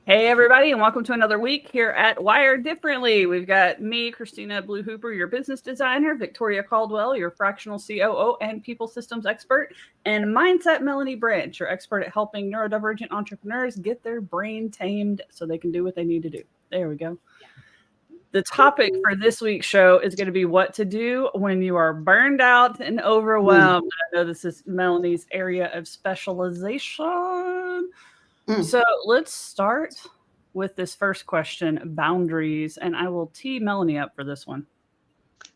Hey, everybody, and welcome to another week here at Wired Differently. We've got me, Christina Blue Hooper, your business designer, Victoria Caldwell, your fractional COO and people systems expert, and Mindset Melanie Branch, your expert at helping neurodivergent entrepreneurs get their brain tamed so they can do what they need to do. There we go. The topic for this week's show is going to be what to do when you are burned out and overwhelmed. I know this is Melanie's area of specialization. So let's start with this first question, boundaries, and I will tee Melanie up for this one.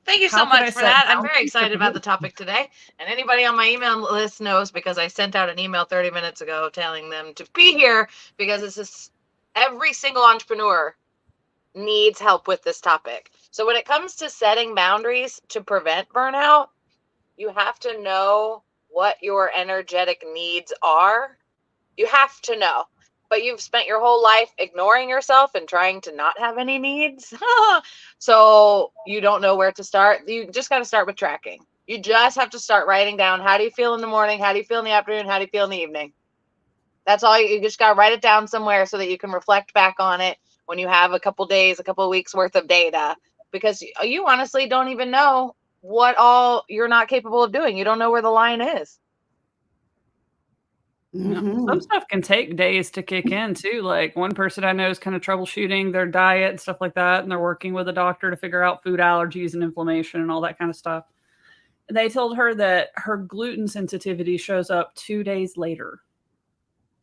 Thank you so much for that. I'm very excited about the topic today. And anybody on my email list knows because I sent out an email 30 minutes ago telling them to be here because this is every single entrepreneur needs help with this topic. So when it comes to setting boundaries to prevent burnout, you have to know what your energetic needs are. You have to know, but you've spent your whole life ignoring yourself and trying to not have any needs. So you don't know where to start. You just got to start with tracking. You just have to start writing down, how do you feel in the morning? How do you feel in the afternoon? How do you feel in the evening? That's all. You just got to write it down somewhere so that you can reflect back on it when you have a couple days, a couple of weeks worth of data, because you honestly don't even know what all you're not capable of doing. You don't know where the line is. Some stuff can take days to kick in too. Like one person I know is kind of troubleshooting their diet and stuff like that, and they're working with a doctor to figure out food allergies and inflammation and all that kind of stuff. They told her that her gluten sensitivity shows up 2 days later.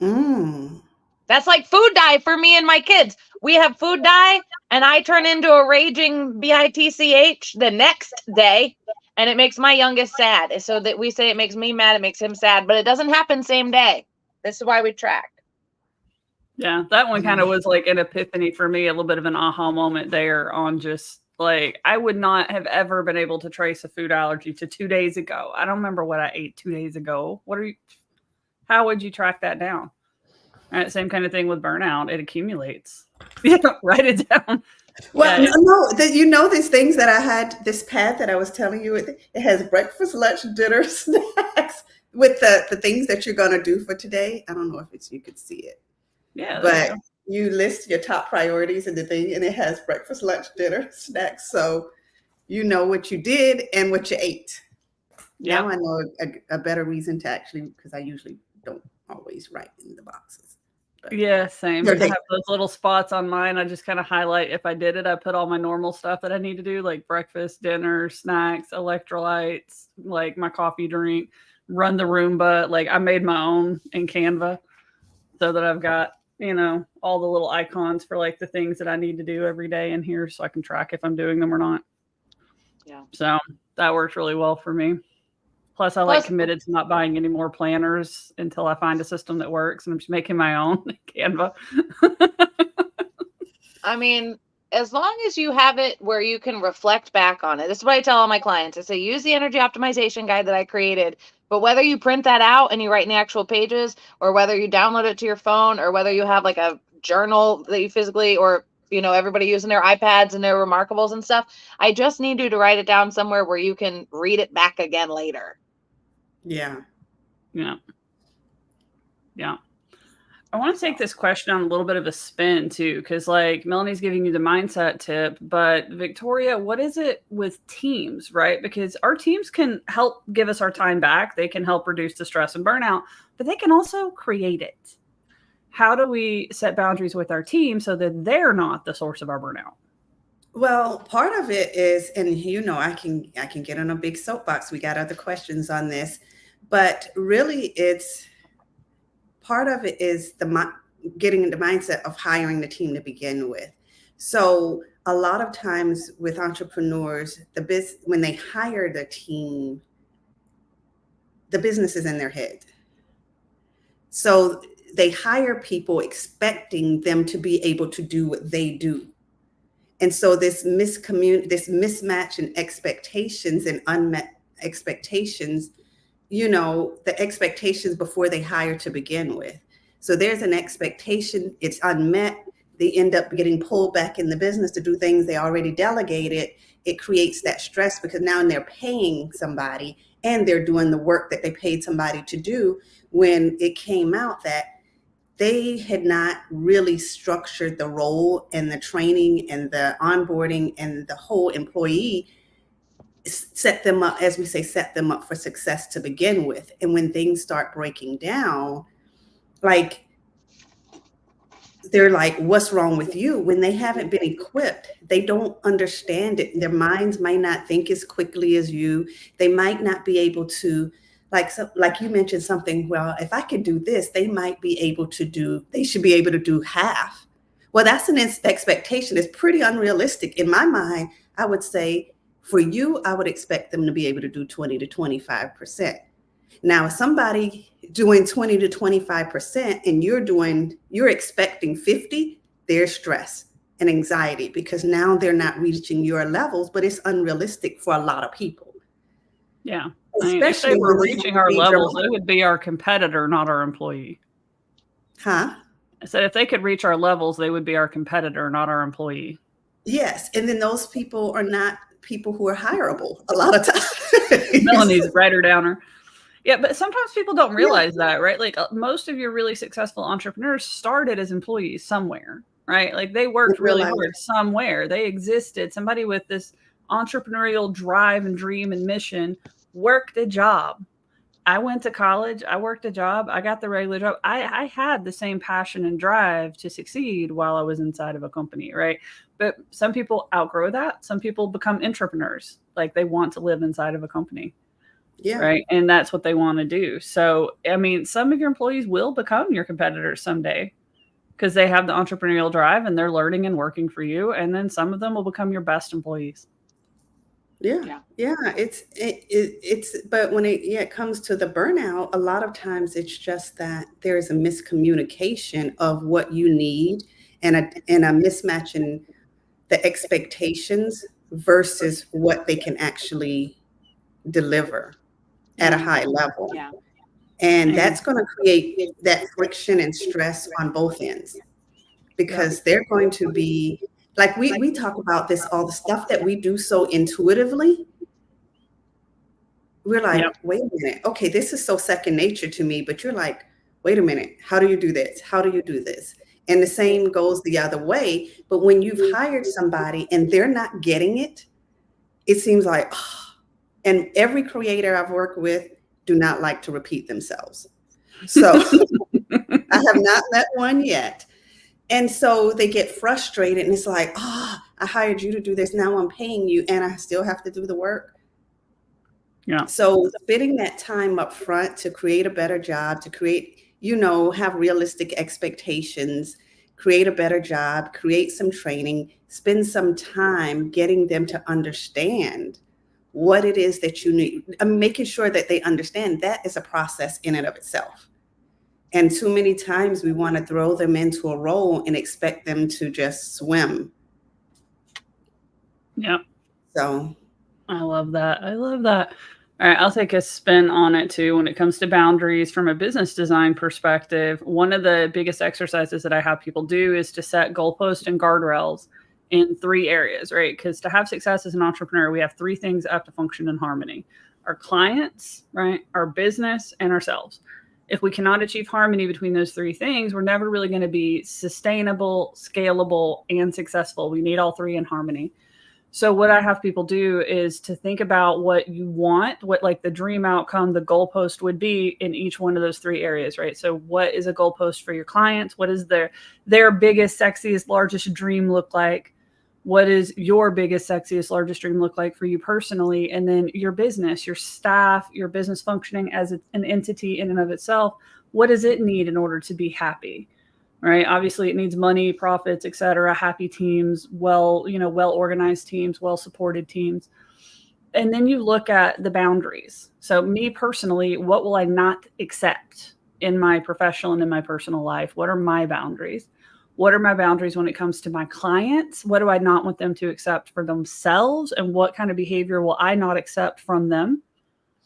That's like food dye for me and my kids. We have food dye, and I turn into a raging bitch the next day, and it makes my youngest sad. So that we say it makes me mad, it makes him sad, but it doesn't happen same day. This is why we track. Yeah, that one kind of was like an epiphany for me, a little bit of an aha moment there on just like, I would not have ever been able to trace a food allergy to 2 days ago. I don't remember what I ate 2 days ago. How would you track that down? Right, same kind of thing with burnout. It accumulates. Write it down. Well, no, these things that I had, this pad that I was telling you, it has breakfast, lunch, dinner, snacks with the things that you're going to do for today. I don't know if you could see it. Yeah. But you list your top priorities and the thing, and it has breakfast, lunch, dinner, snacks. So you know what you did and what you ate. Yeah. Now I know a better reason to actually, because I usually don't always write in the boxes. But yeah, same. I have those little spots on mine. I just kind of highlight if I did it. I put all my normal stuff that I need to do, like breakfast, dinner, snacks, electrolytes, like my coffee drink, run the Roomba. Like I made my own in Canva so that I've got, all the little icons for like the things that I need to do every day in here so I can track if I'm doing them or not. Yeah. So that works really well for me. Plus, I committed to not buying any more planners until I find a system that works, and I'm just making my own Canva. I mean, as long as you have it where you can reflect back on it. This is what I tell all my clients. I say, use the energy optimization guide that I created, but whether you print that out and you write in the actual pages, or whether you download it to your phone, or whether you have like a journal that you physically, or everybody using their iPads and their Remarkables and stuff, I just need you to write it down somewhere where you can read it back again later. Yeah. I want to take this question on a little bit of a spin too, because like Melanie's giving you the mindset tip, but Victoria, what is it with teams, right? Because our teams can help give us our time back. They can help reduce the stress and burnout, but they can also create it. How do we set boundaries with our team so that they're not the source of our burnout? Well, part of it is, and I can get on a big soapbox. We got other questions on this, but really it's part of it is getting in the mindset of hiring the team to begin with. So a lot of times with entrepreneurs, when they hire the team, the business is in their head. So they hire people expecting them to be able to do what they do. And so this mismatch in expectations and unmet expectations, the expectations before they hire to begin with. So there's an expectation, it's unmet. They end up getting pulled back in the business to do things they already delegated. It creates that stress because now they're paying somebody and they're doing the work that they paid somebody to do, when it came out that they had not really structured the role and the training and the onboarding and the whole employee, set them up, as we say, set them up for success to begin with. And when things start breaking down, like, they're like, what's wrong with you? When they haven't been equipped, they don't understand it. Their minds might not think as quickly as you. They might not be able to, like you mentioned something, well, if I could do this, they should be able to do half. Well, that's an expectation. It's pretty unrealistic. In my mind, I would say for you, I would expect them to be able to do 20 to 25%. Now, if somebody doing 20 to 25% and you're expecting 50, there's stress and anxiety because now they're not reaching your levels, but it's unrealistic for a lot of people. Yeah. If they were reaching our levels, they would be our competitor, not our employee. Huh? I said if they could reach our levels, they would be our competitor, not our employee. Yes. And then those people are not people who are hireable a lot of times. Melanie's writer downer. Yeah, but sometimes people don't realize that, right? Like most of your really successful entrepreneurs started as employees somewhere, right? Like they worked really hard somewhere. They existed. Somebody with this entrepreneurial drive and dream and mission worked a job. I went to college. I worked a job. I got the regular job. I had the same passion and drive to succeed while I was inside of a company, right? But some people outgrow that. Some people become entrepreneurs. Like they want to live inside of a company. Yeah. Right. And that's what they want to do. So, I mean, some of your employees will become your competitors someday because they have the entrepreneurial drive and they're learning and working for you. And then some of them will become your best employees. Yeah. It's but when it comes to the burnout, a lot of times it's just that there's a miscommunication of what you need and a mismatch in the expectations versus what they can actually deliver at a high level. Yeah. And that's going to create that friction and stress on both ends because they're going to be like, we talk about this, all the stuff that we do so intuitively. We're like, wait a minute. Okay, this is so second nature to me, but you're like, wait a minute. How do you do this? How do you do this? And the same goes the other way. But when you've hired somebody and they're not getting it, it seems like, and every creator I've worked with do not like to repeat themselves. So I have not met one yet. And so they get frustrated and it's like, I hired you to do this. Now I'm paying you and I still have to do the work. Yeah. So spending that time up front to create a better job, to create, have realistic expectations, create a better job, create some training, spend some time getting them to understand what it is that you need, making sure that they understand that is a process in and of itself. And too many times we want to throw them into a role and expect them to just swim. Yeah. So I love that. All right, I'll take a spin on it too. When it comes to boundaries from a business design perspective, one of the biggest exercises that I have people do is to set goalposts and guardrails in 3 areas, right? Because to have success as an entrepreneur, we have 3 things that have to function in harmony: our clients, right? Our business, and ourselves. If we cannot achieve harmony between those 3 things, we're never really going to be sustainable, scalable, and successful. We need all 3 in harmony. So what I have people do is to think about what you want, what like the dream outcome, the goalpost would be in each one of those 3 areas, right? So what is a goalpost for your clients? What is their biggest, sexiest, largest dream look like? What is your biggest, sexiest, largest dream look like for you personally? And then your business, your staff, your business functioning as an entity in and of itself, what does it need in order to be happy? Right. Obviously, it needs money, profits, et cetera, happy teams, well-organized teams, well-supported teams. And then you look at the boundaries. So me personally, what will I not accept in my professional and in my personal life? What are my boundaries? What are my boundaries when it comes to my clients? What do I not want them to accept for themselves? And what kind of behavior will I not accept from them?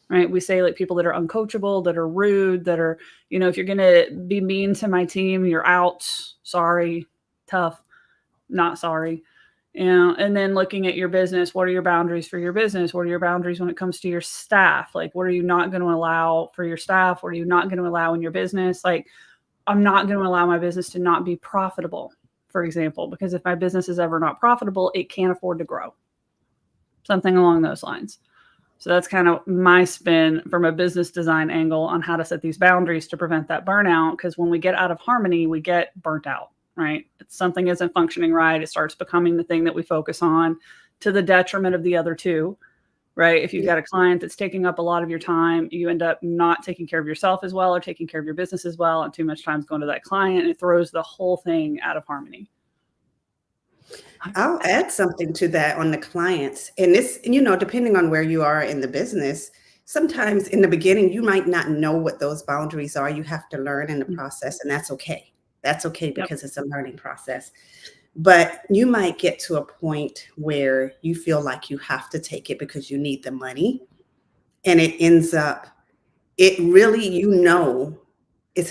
Right. We say like people that are uncoachable, that are rude, that are, if you're going to be mean to my team, you're out. Sorry, tough, not sorry. And then looking at your business, what are your boundaries for your business? What are your boundaries when it comes to your staff? Like, what are you not going to allow for your staff? What are you not going to allow in your business? Like, I'm not going to allow my business to not be profitable, for example, because if my business is ever not profitable, it can't afford to grow. Something along those lines. So that's kind of my spin from a business design angle on how to set these boundaries to prevent that burnout. Because when we get out of harmony, we get burnt out, right? Something isn't functioning right. It starts becoming the thing that we focus on to the detriment of the other two, right? If you've got a client that's taking up a lot of your time, you end up not taking care of yourself as well or taking care of your business as well. And too much time's going to that client. And it throws the whole thing out of harmony. I'll add something to that on the clients. And this, depending on where you are in the business, sometimes in the beginning, you might not know what those boundaries are. You have to learn in the process, and that's okay. That's okay because it's a learning process. But you might get to a point where you feel like you have to take it because you need the money. And it ends up, it's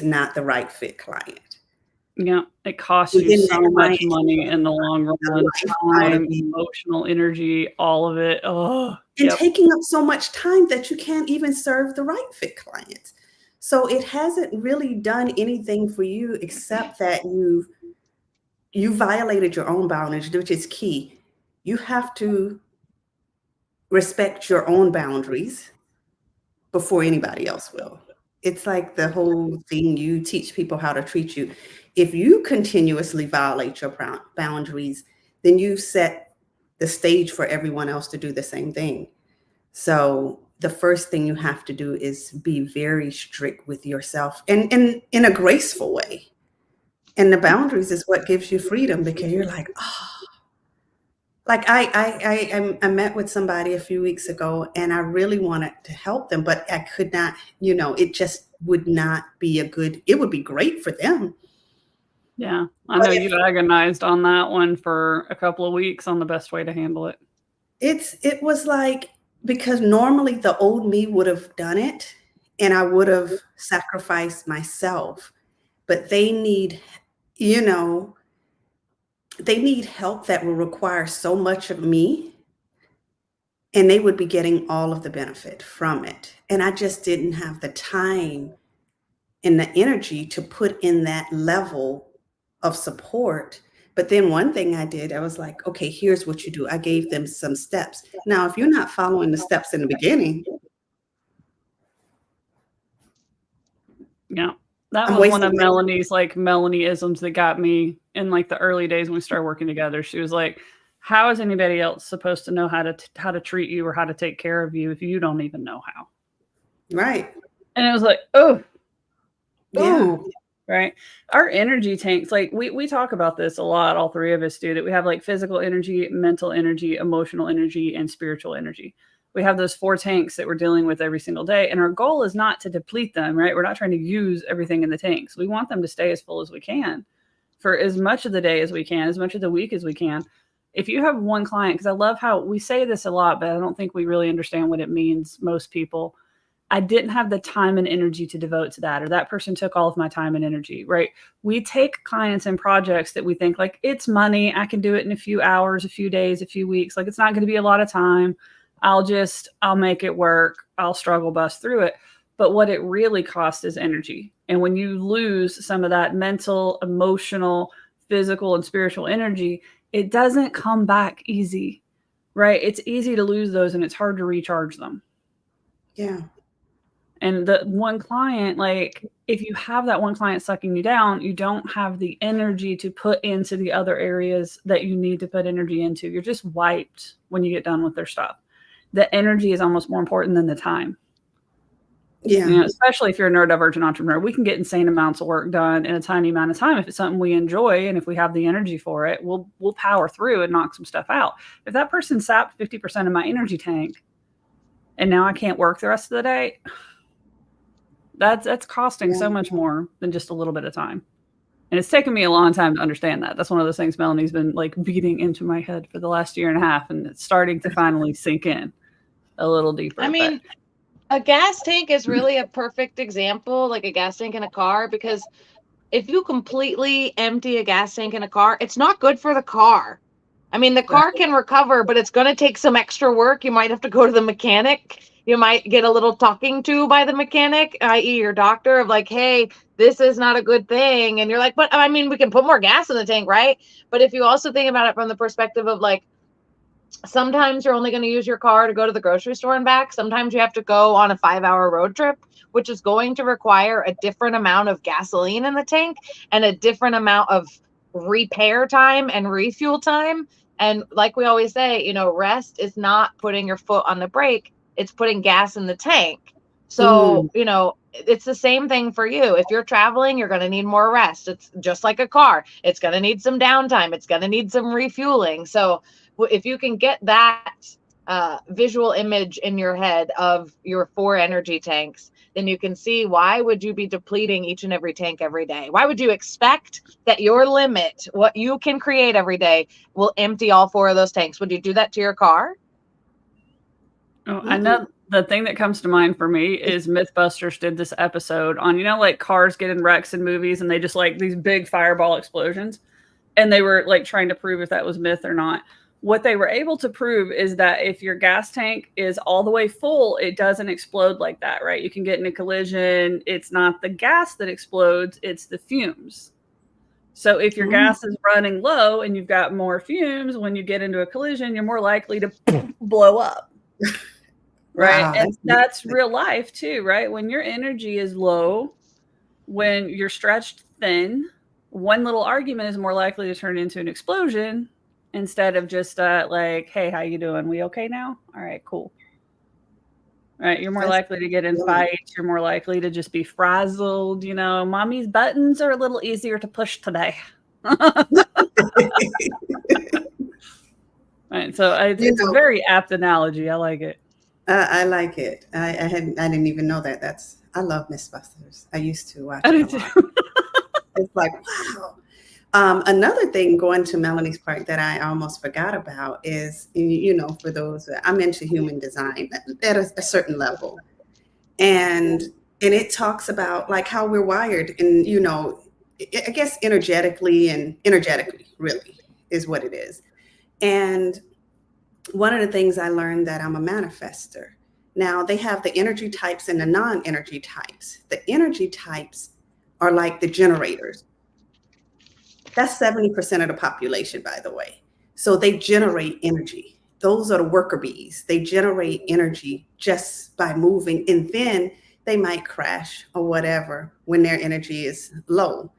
not the right fit client. Yeah, it costs you so much money in the long run, time, emotional energy, all of it. Oh, and taking up so much time that you can't even serve the right fit clients. So it hasn't really done anything for you except that you violated your own boundaries, which is key. You have to respect your own boundaries before anybody else will. It's like the whole thing, you teach people how to treat you. If you continuously violate your boundaries, then you set the stage for everyone else to do the same thing. So the first thing you have to do is be very strict with yourself and in a graceful way. And the boundaries is what gives you freedom, because you're like, like I met with somebody a few weeks ago and I really wanted to help them, but I could not, it just would not be it would be great for them. Yeah, I know you agonized on that one for a couple of weeks on the best way to handle it. It was like, because normally the old me would have done it and I would have sacrificed myself, but they need help that will require so much of me, and they would be getting all of the benefit from it. And I just didn't have the time and the energy to put in that level of support. But then one thing I did, I was like, okay, here's what you do. I gave them some steps. Now, if you're not following the steps in the beginning. Yeah. That was one of Melanie's Melanie-isms that got me in the early days when we started working together. She was like, how is anybody else supposed to know how to treat you or how to take care of you if you don't even know how? Right. And it was like, right. Our energy tanks, we talk about this a lot. All three of us do that. We have physical energy, mental energy, emotional energy, and spiritual energy. We have those 4 tanks that we're dealing with every single day. And our goal is not to deplete them, right? We're not trying to use everything in the tanks. We want them to stay as full as we can for as much of the day as we can, as much of the week as we can. If you have one client, because I love how we say this a lot, but I don't think we really understand what it means, most people. I didn't have the time and energy to devote to that, or that person took all of my time and energy, right? We take clients and projects that we think it's money. I can do it in a few hours, a few days, a few weeks. It's not going to be a lot of time. I'll make it work. I'll struggle bust through it. But what it really costs is energy. And when you lose some of that mental, emotional, physical, and spiritual energy, it doesn't come back easy, right? It's easy to lose those and it's hard to recharge them. Yeah. And the one client, if you have that one client sucking you down, you don't have the energy to put into the other areas that you need to put energy into. You're just wiped when you get done with their stuff. The energy is almost more important than the time. Yeah. Especially if you're a neurodivergent entrepreneur, we can get insane amounts of work done in a tiny amount of time. If it's something we enjoy and if we have the energy for it, we'll power through and knock some stuff out. If that person sapped 50% of my energy tank and now I can't work the rest of the day, that's costing so much more than just a little bit of time. And it's taken me a long time to understand that. That's one of those things Melanie's been beating into my head for the last year and a half, and it's starting to finally sink in a little deeper. I mean, a gas tank is really a perfect example, like a gas tank in a car, because if you completely empty a gas tank in a car, it's not good for the car. I mean, the car can recover, but it's going to take some extra work. You might have to go to the mechanic. You might get a little talking to by the mechanic, i.e. your doctor, of like, hey, this is not a good thing. And you're like, but I mean, we can put more gas in the tank, right? But if you also think about it from the perspective of like, sometimes you're only going to use your car to go to the grocery store and back. Sometimes you have to go on a 5-hour road trip, which is going to require a different amount of gasoline in the tank and a different amount of repair time and refuel time. And like we always say, you know, rest is not putting your foot on the brake. It's putting gas in the tank. So, you know, it's the same thing for you. If you're traveling, you're going to need more rest. It's just like a car. It's going to need some downtime. It's going to need some refueling. So if you can get that visual image in your head of your 4 energy tanks, then you can see, why would you be depleting each and every tank every day? Why would you expect that your limit, what you can create every day, will empty all 4 of those tanks? Would you do that to your car? Oh, I know the thing that comes to mind for me is Mythbusters did this episode on, you know, like cars get in wrecks in movies and they just like these big fireball explosions. And they were like trying to prove if that was myth or not. What they were able to prove is that if your gas tank is all the way full, it doesn't explode like that, right? You can get in a collision. It's not the gas that explodes, it's the fumes. So if your gas is running low and you've got more fumes, when you get into a collision, you're more likely to blow up. Right. Wow, and that's real life too, right? When your energy is low, when you're stretched thin, one little argument is more likely to turn into an explosion instead of just like, hey, how you doing? We okay now? All right, cool. All right. You're more likely to get in fights. You're more likely to just be frazzled. You know, mommy's buttons are a little easier to push today. Right. So it's a very apt analogy. I like it. I like it. I didn't even know that. I love Mythbusters. I used to watch it a lot. It's like, wow. Another thing, going to Melanie's part, that I almost forgot about is, you know, for those, I'm into human design at a certain level. And it talks about like how we're wired, and, you know, I guess energetically really is what it is. And one of the things I learned, that I'm a manifester. Now, they have the energy types and the non-energy types. The energy types are like the generators. That's 70% of the population, by the way. So they generate energy. Those are the worker bees. They generate energy just by moving, and then they might crash or whatever when their energy is low.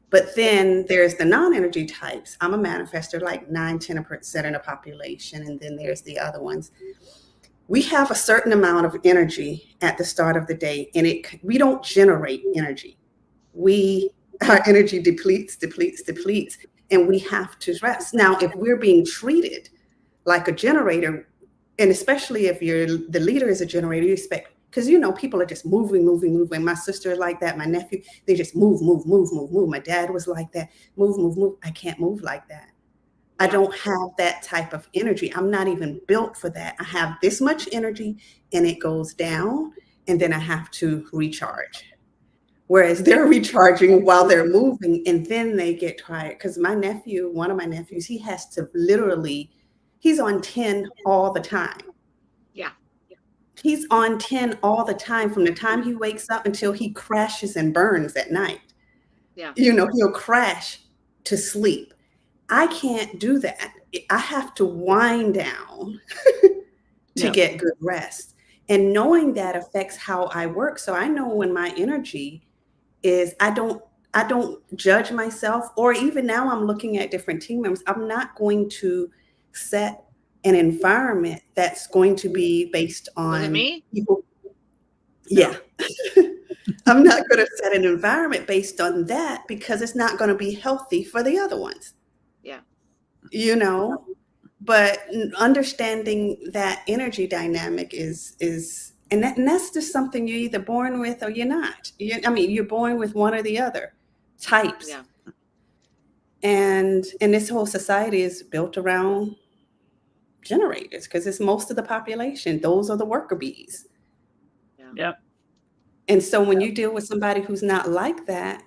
But then there's the non-energy types. I'm a manifester, like 9-10% of the population. And then there's the other ones. We have a certain amount of energy at the start of the day, and we don't generate energy. Our energy depletes, and we have to rest. Now, if we're being treated like a generator, and especially if the leader is a generator, you expect, because, you know, people are just moving. My sister is like that. My nephew, they just move. My dad was like that. Move. I can't move like that. I don't have that type of energy. I'm not even built for that. I have this much energy and it goes down, and then I have to recharge. Whereas they're recharging while they're moving, and then they get tired. Because one of my nephews, he has to he's on 10 all the time. Yeah. He's on 10 all the time, from the time he wakes up until he crashes and burns at night. Yeah. You know, he'll crash to sleep. I can't do that. I have to wind down to get good rest. And knowing that affects how I work. So I know when my energy is, I don't judge myself, or even now I'm looking at different team members. I'm not going to set an environment that's going to be based on me? People. Yeah. I'm not going to set an environment based on that, because it's not going to be healthy for the other ones. Yeah. You know, but understanding that energy dynamic is and that's just something you're either born with or you're not. You're born with one or the other types. Yeah. And this whole society is built around generators, because it's most of the population. Those are the worker bees. Yeah. And so when you deal with somebody who's not like that,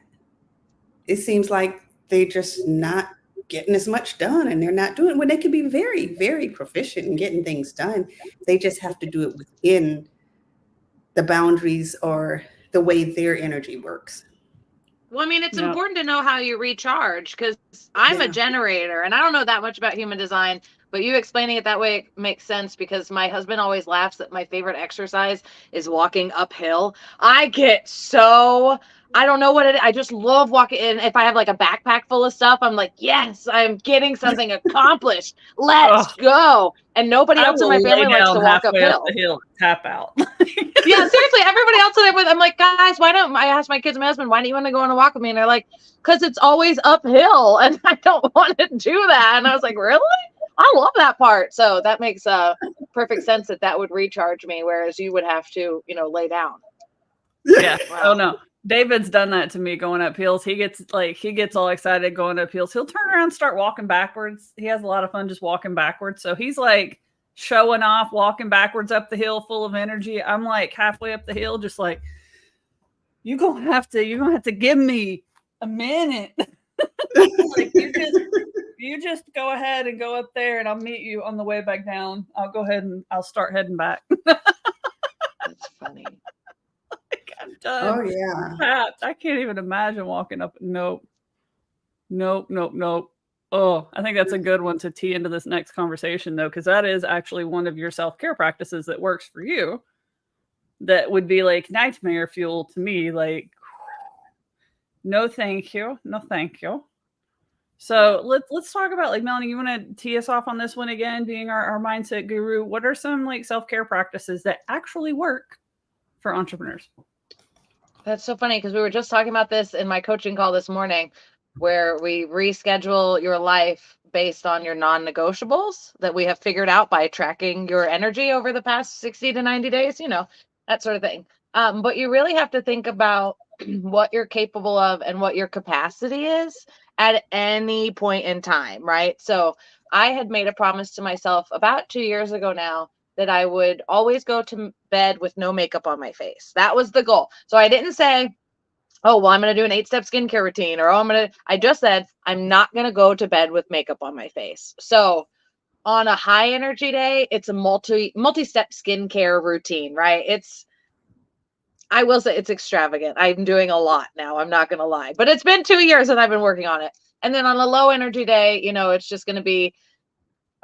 it seems like they're just not getting as much done, and they're not doing, when they can be very, very proficient in getting things done. They just have to do it within the boundaries or the way their energy works. Well, I mean, it's important to know how you recharge, because I'm a generator and I don't know that much about human design, but you explaining it that way makes sense, because my husband always laughs that my favorite exercise is walking uphill. I get so, I don't know what it is. I just love walking in. If I have like a backpack full of stuff, I'm like, yes, I'm getting something accomplished. Let's go. And nobody else in my family likes to walk uphill. Up the hill, tap out. Yeah, seriously, everybody else that I'm with, I'm like, guys, why don't I ask my kids and my husband, why don't you want to go on a walk with me? And they're like, because it's always uphill and I don't want to do that. And I was like, really? I love that part. So that makes perfect sense that would recharge me, whereas you would have to, lay down. Yeah. Wow. Oh no. David's done that to me going up hills. He gets all excited going up hills. He'll turn around and start walking backwards. He has a lot of fun just walking backwards. So he's like showing off, walking backwards up the hill full of energy. I'm like halfway up the hill, just like, you're gonna have to give me a minute. Like, you just go ahead and go up there and I'll meet you on the way back down. I'll go ahead and I'll start heading back. That's funny. I'm done. Oh yeah. I can't even imagine walking up. Nope. Oh, I think that's a good one to tee into this next conversation, though, because that is actually one of your self-care practices that works for you. That would be like nightmare fuel to me. Like, no, thank you. No, thank you. So let's talk about, like, Melanie, you want to tee us off on this one again, being our mindset guru. What are some like self-care practices that actually work for entrepreneurs? That's so funny, because we were just talking about this in my coaching call this morning, where we reschedule your life based on your non-negotiables that we have figured out by tracking your energy over the past 60 to 90 days, that sort of thing. But you really have to think about what you're capable of and what your capacity is at any point in time, right? So I had made a promise to myself about 2 years ago now that I would always go to bed with no makeup on my face. That was the goal. So I didn't say, oh, well, I'm going to do an 8-step skincare routine, or I just said, I'm not going to go to bed with makeup on my face. So on a high energy day, it's a multi-step skincare routine, right? I will say it's extravagant. I'm doing a lot now. I'm not going to lie, but it's been 2 years and I've been working on it. And then on a low energy day, it's just going to be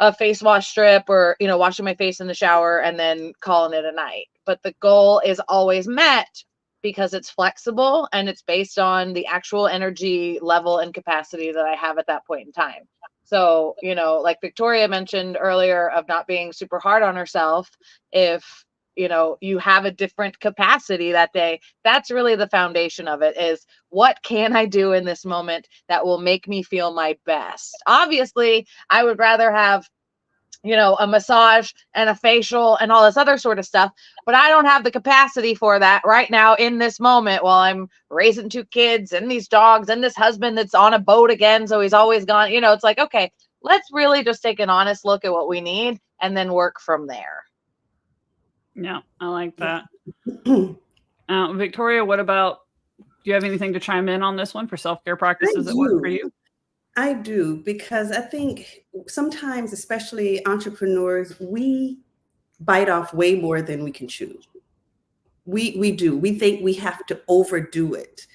a face wash strip, or, washing my face in the shower and then calling it a night. But the goal is always met because it's flexible and it's based on the actual energy level and capacity that I have at that point in time. So, like Victoria mentioned earlier, of not being super hard on herself. If, you have a different capacity that day, that's really the foundation of it, is what can I do in this moment that will make me feel my best? Obviously, I would rather have, a massage and a facial and all this other sort of stuff, but I don't have the capacity for that right now in this moment while I'm raising 2 kids and these dogs and this husband that's on a boat again. So he's always gone, it's like, okay, let's really just take an honest look at what we need and then work from there. Yeah, I like that. Victoria, do you have anything to chime in on this one for self-care practices that work for you? I do, because I think sometimes, especially entrepreneurs, we bite off way more than we can chew. We do. We think we have to overdo it.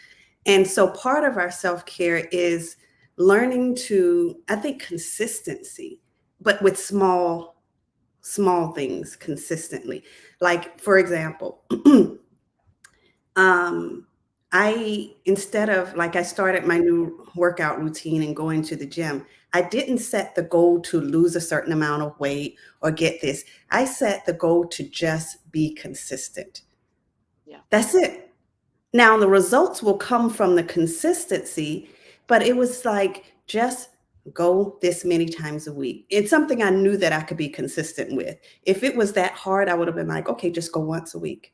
And so part of our self-care is learning to, I think, consistency, but with small things consistently. Like, for example, instead of, like, I started my new workout routine and going to the gym, I didn't set the goal to lose a certain amount of weight or get this. I set the goal to just be consistent. Yeah. That's it. Now the results will come from the consistency, but it was like, just go this many times a week. It's something I knew that I could be consistent with. If it was that hard, I would have been like, okay, just go once a week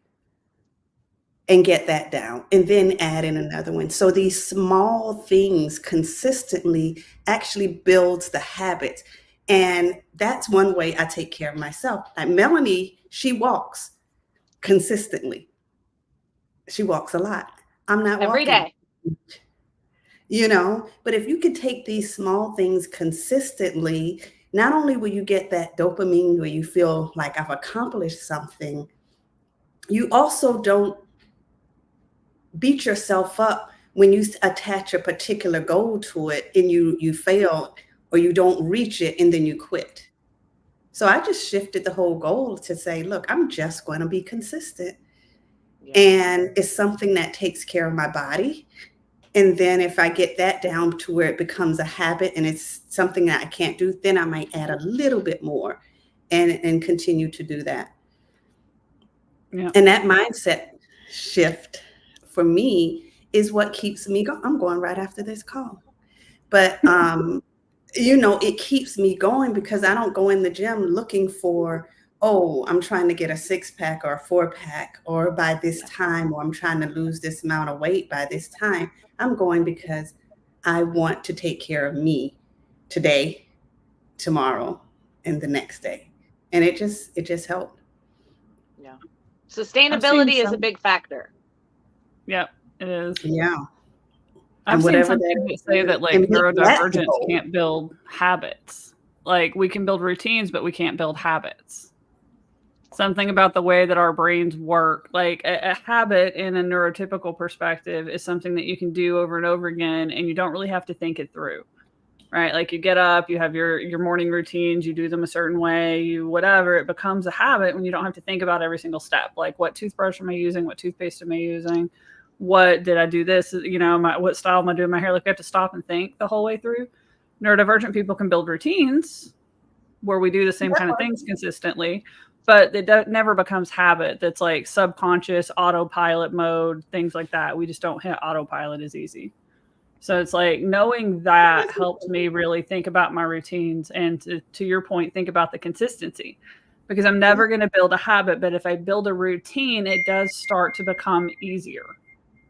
and get that down, and then add in another one. So these small things consistently actually builds the habit. And that's one way I take care of myself. Like Melanie, she walks consistently. She walks a lot. I'm not every walking day. But if you could take these small things consistently, not only will you get that dopamine where you feel like I've accomplished something, you also don't beat yourself up when you attach a particular goal to it and you fail or you don't reach it and then you quit. So I just shifted the whole goal to say, look, I'm just going to be consistent. Yeah. And it's something that takes care of my body. And then if I get that down to where it becomes a habit and it's something that I can't do, then I might add a little bit more and continue to do that. Yeah. And that mindset shift for me is what keeps me going. I'm going right after this call. But, it keeps me going because I don't go in the gym looking for, oh, I'm trying to get a 6-pack or a 4-pack or by this time, or I'm trying to lose this amount of weight by this time. I'm going because I want to take care of me today, tomorrow, and the next day. And it just helped. Yeah. Sustainability is a big factor. Yeah, it is. Yeah. I've seen some people say that like neurodivergents can't build habits. Like we can build routines, but we can't build habits. Something about the way that our brains work, like a habit in a neurotypical perspective is something that you can do over and over again, and you don't really have to think it through, right? Like you get up, you have your morning routines, you do them a certain way, you whatever, it becomes a habit when you don't have to think about every single step. Like what toothbrush am I using? What toothpaste am I using? What did I do this? What style am I doing my hair? Like we have to stop and think the whole way through. Neurodivergent people can build routines where we do the same kind of things consistently, but it never becomes habit. That's like subconscious autopilot mode, things like that. We just don't hit autopilot as easy. So it's like knowing that helps me really think about my routines and to your point, think about the consistency, because I'm never going to build a habit. But if I build a routine, it does start to become easier.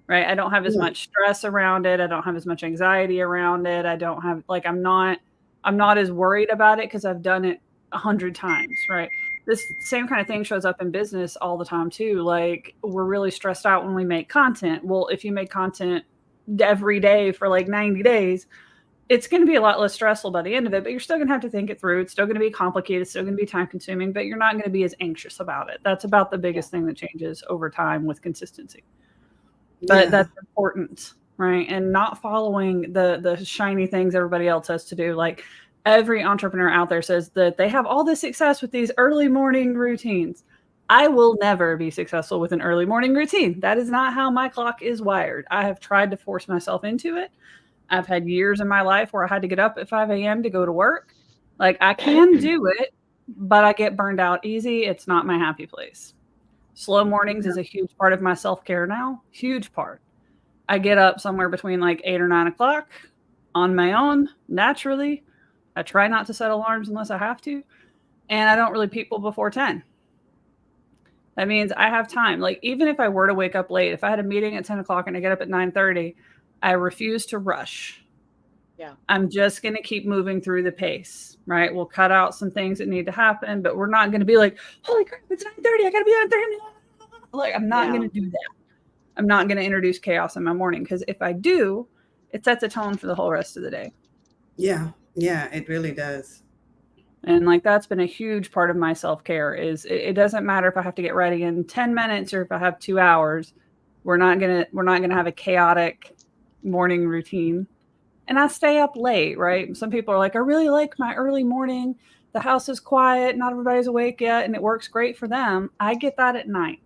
Right. I don't have as much stress around it. I don't have as much anxiety around it. I don't have I'm not as worried about it because I've done it 100 times. Right. This same kind of thing shows up in business all the time, too. Like we're really stressed out when we make content. Well, if you make content every day for like 90 days, it's going to be a lot less stressful by the end of it, but you're still going to have to think it through. It's still going to be complicated. It's still going to be time consuming, but you're not going to be as anxious about it. That's about the biggest thing that changes over time with consistency. But that's important, right? And not following the shiny things everybody else has to do. Like every entrepreneur out there says that they have all this success with these early morning routines. I will never be successful with an early morning routine. That is not how my clock is wired. I have tried to force myself into it. I've had years in my life where I had to get up at 5 a.m. to go to work. Like I can do it, but I get burned out easy. It's not my happy place. Slow mornings is a huge part of my self-care now. Huge part. I get up somewhere between like 8 or 9 o'clock on my own, naturally. I try not to set alarms unless I have to. And I don't really people before 10. That means I have time. Like even if I were to wake up late, if I had a meeting at 10 o'clock and I get up at 9:30, I refuse to rush. Yeah. I'm just going to keep moving through the pace, right? We'll cut out some things that need to happen, but we're not going to be like, holy crap, it's 9:30. I got to be on 30. Like, I'm not going to do that. I'm not going to introduce chaos in my morning because if I do, it sets a tone for the whole rest of the day. Yeah. Yeah, it really does. And like, that's been a huge part of my self-care is it doesn't matter if I have to get ready in 10 minutes or if I have 2 hours, we're not going to have a chaotic morning routine. And I stay up late, right? Some people are like, I really like my early morning. The house is quiet. Not everybody's awake yet. And it works great for them. I get that at night.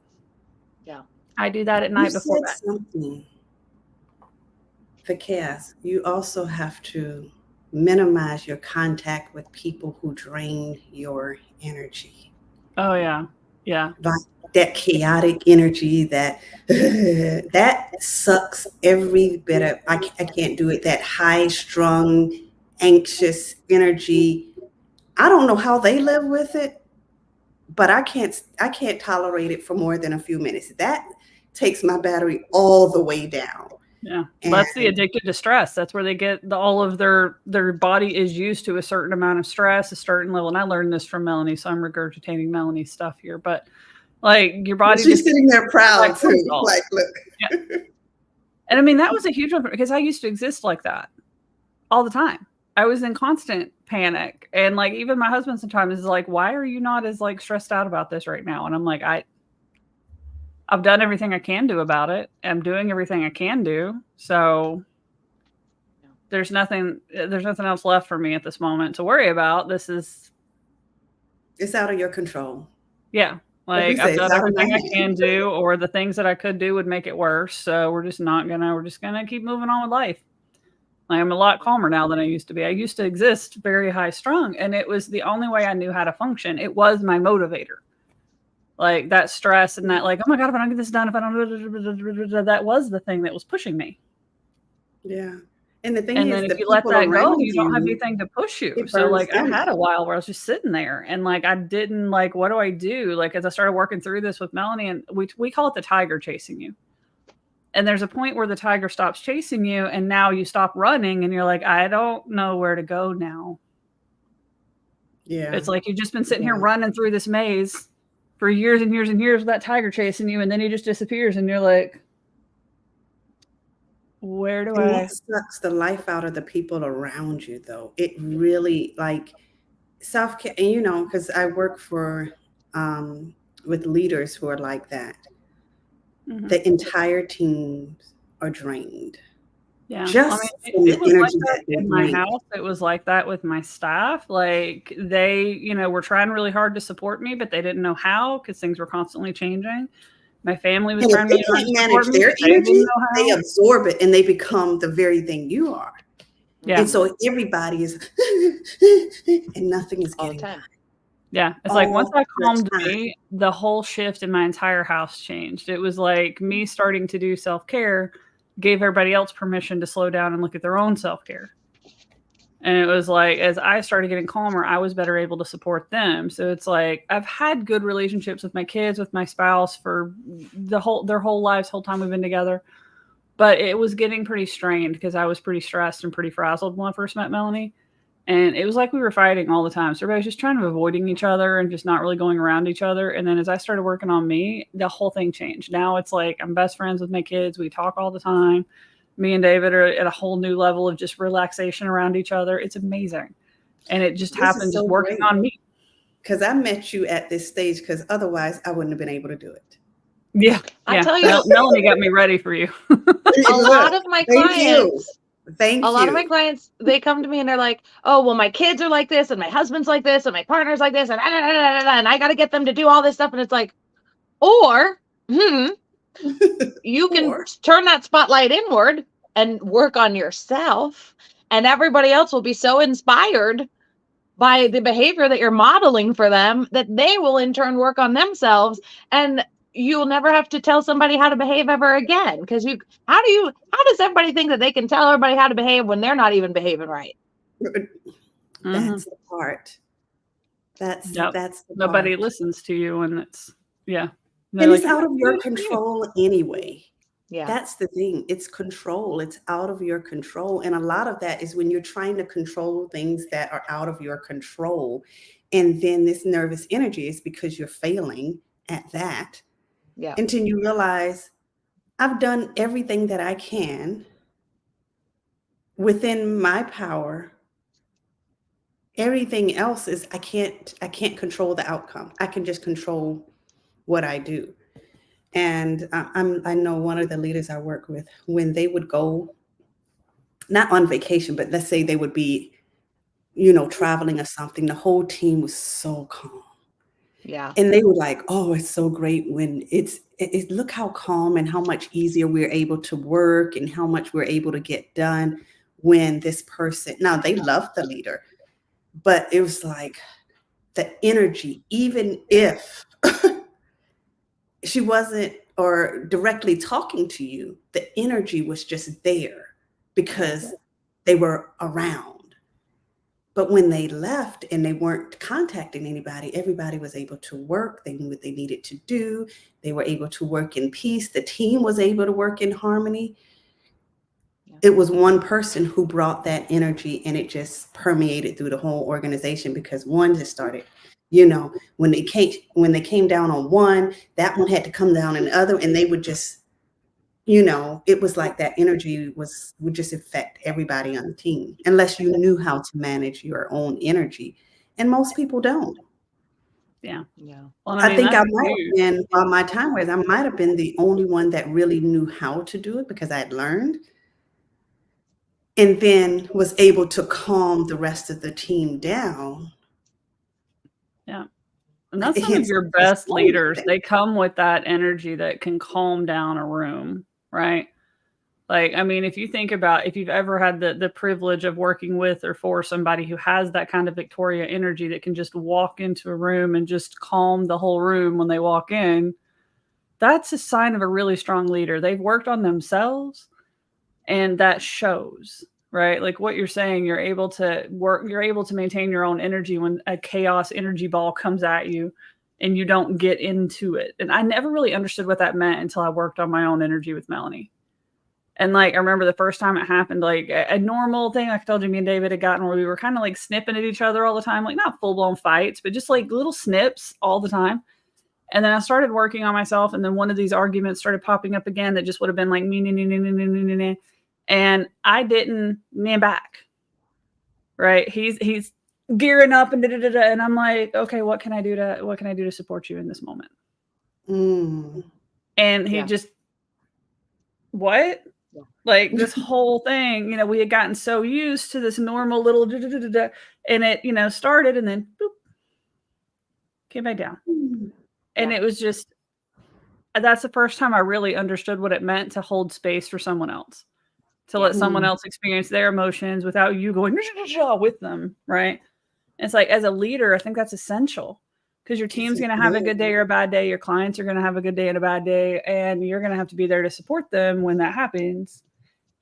Yeah. I do that at night before bed. Something for chaos. You also have to minimize your contact with people who drain your energy. Oh, yeah. Yeah. That chaotic energy that sucks every bit of, I can't do it. That high strung, anxious energy. I don't know how they live with it, but I can't tolerate it for more than a few minutes. That takes my battery all the way down. Yeah. That's the addicted to stress. That's where they get all of their body is used to a certain amount of stress, a certain level. And I learned this from Melanie, so I'm regurgitating Melanie's stuff here, but like your body. She's sitting there proud too. Like, look. Yeah. And I mean, that was a huge one because I used to exist like that all the time. I was in constant panic. And like, even my husband sometimes is like, why are you not as like stressed out about this right now? And I'm like, I've done everything I can do about it. I'm doing everything I can do. So there's nothing else left for me at this moment to worry about. It's out of your control. Yeah. Like I've done everything I can do, or the things that I could do would make it worse. So we're just gonna keep moving on with life. Like, I'm a lot calmer now than I used to be. I used to exist very high strung, and it was the only way I knew how to function. It was my motivator. Like that stress and that, like, oh my God, if I don't get this done, if I don't, that was the thing that was pushing me. Yeah. And the thing and is, then if you let that go, you don't have anything to push you. So like I had a while where I was just sitting there and like I didn't like, what do I do? Like as I started working through this with Melanie, and we call it the tiger chasing you. And there's a point where the tiger stops chasing you and now you stop running and you're like, I don't know where to go now. Yeah. It's like you've just been sitting here running through this maze for years and years and years with that tiger chasing you, and then he just disappears and you're like, where do I? That sucks the life out of the people around you, though. It really, like, self-care, and you know, because I work with leaders who are like that. Mm-hmm. The entire teams are drained. Yeah, just it was like that in my house. It was like that with my staff. Like they, you know, were trying really hard to support me, but they didn't know how because things were constantly changing. My family was trying really hard to manage their energy. They absorb it and they become the very thing you are. Yeah. And so everybody is, and nothing is getting done. Yeah. It's like once I calmed me, the whole shift in my entire house changed. It was like me starting to do self-care gave everybody else permission to slow down and look at their own self-care. And it was like, as I started getting calmer, I was better able to support them. So it's like, I've had good relationships with my kids, with my spouse for their whole lives, whole time we've been together. But it was getting pretty strained because I was pretty stressed and pretty frazzled when I first met Melanie. And it was like we were fighting all the time. So everybody was just trying to avoiding each other and just not really going around each other. And then as I started working on me, the whole thing changed. Now it's like I'm best friends with my kids. We talk all the time. Me and David are at a whole new level of just relaxation around each other. It's amazing. And it just happened just working on me. Because I met you at this stage because otherwise I wouldn't have been able to do it. Yeah. I tell you, Melanie got me ready for you. A lot of my clients, a lot of my clients, they come to me and they're like, oh, well, my kids are like this and my husband's like this and my partner's like this and I got to get them to do all this stuff. And it's like, you can turn that spotlight inward and work on yourself, and everybody else will be so inspired by the behavior that you're modeling for them that they will in turn work on themselves, and you'll never have to tell somebody how to behave ever again. Because how does everybody think that they can tell everybody how to behave when they're not even behaving right? That's the part. That's the nobody part. Listens to you, and it's and it's out of your control anyway. Yeah, that's the thing. It's control. It's out of your control. And a lot of that is when you're trying to control things that are out of your control. And then this nervous energy is because you're failing at that. Yeah. Until you realize I've done everything that I can within my power. Everything else is I can't control the outcome. I can just control what I do. And I know one of the leaders I work with, when they would go, not on vacation, but let's say they would be, traveling or something, the whole team was so calm. Yeah. And they were like, oh, it's so great when it's look how calm and how much easier we're able to work and how much we're able to get done when this person, now they love the leader, but it was like the energy, even if she wasn't or directly talking to you, the energy was just there because they were around. But when they left and they weren't contacting anybody, everybody was able to work. They knew what they needed to do. They were able to work in peace. The team was able to work in harmony. It was one person who brought that energy, and it just permeated through the whole organization because one just started, when they came down on one, that one had to come down on the other, and they would just, it was like that energy would just affect everybody on the team unless you knew how to manage your own energy. And most people don't. Yeah. Well, I think I might have been, on my time where I might have been the only one that really knew how to do it because I had learned, and then was able to calm the rest of the team down. Yeah. And that's some of your best leaders. They come with that energy that can calm down a room, right? Like, I mean, if you think about, if you've ever had the privilege of working with or for somebody who has that kind of Victoria energy that can just walk into a room and just calm the whole room when they walk in, that's a sign of a really strong leader. They've worked on themselves, and that shows, right? Like what you're saying, you're able to maintain your own energy when a chaos energy ball comes at you and you don't get into it. And I never really understood what that meant until I worked on my own energy with Melanie. And like, I remember the first time it happened, like a normal thing, like I told you, me and David had gotten where we were kind of like snipping at each other all the time, like not full blown fights, but just like little snips all the time. And then I started working on myself. And then one of these arguments started popping up again that just would have been like, and I didn't man back. Right. He's gearing up and and I'm like, okay, what can I do to support you in this moment? And he just, what? Like this whole thing, you know, we had gotten so used to this normal little and it, you know, started and then boop, came back down. And it was just, that's the first time I really understood what it meant to hold space for someone else, to let someone else experience their emotions without you going with them. Right. And it's like, as a leader, I think that's essential because your team's going to have a good day or a bad day. Your clients are going to have a good day and a bad day, and you're going to have to be there to support them when that happens.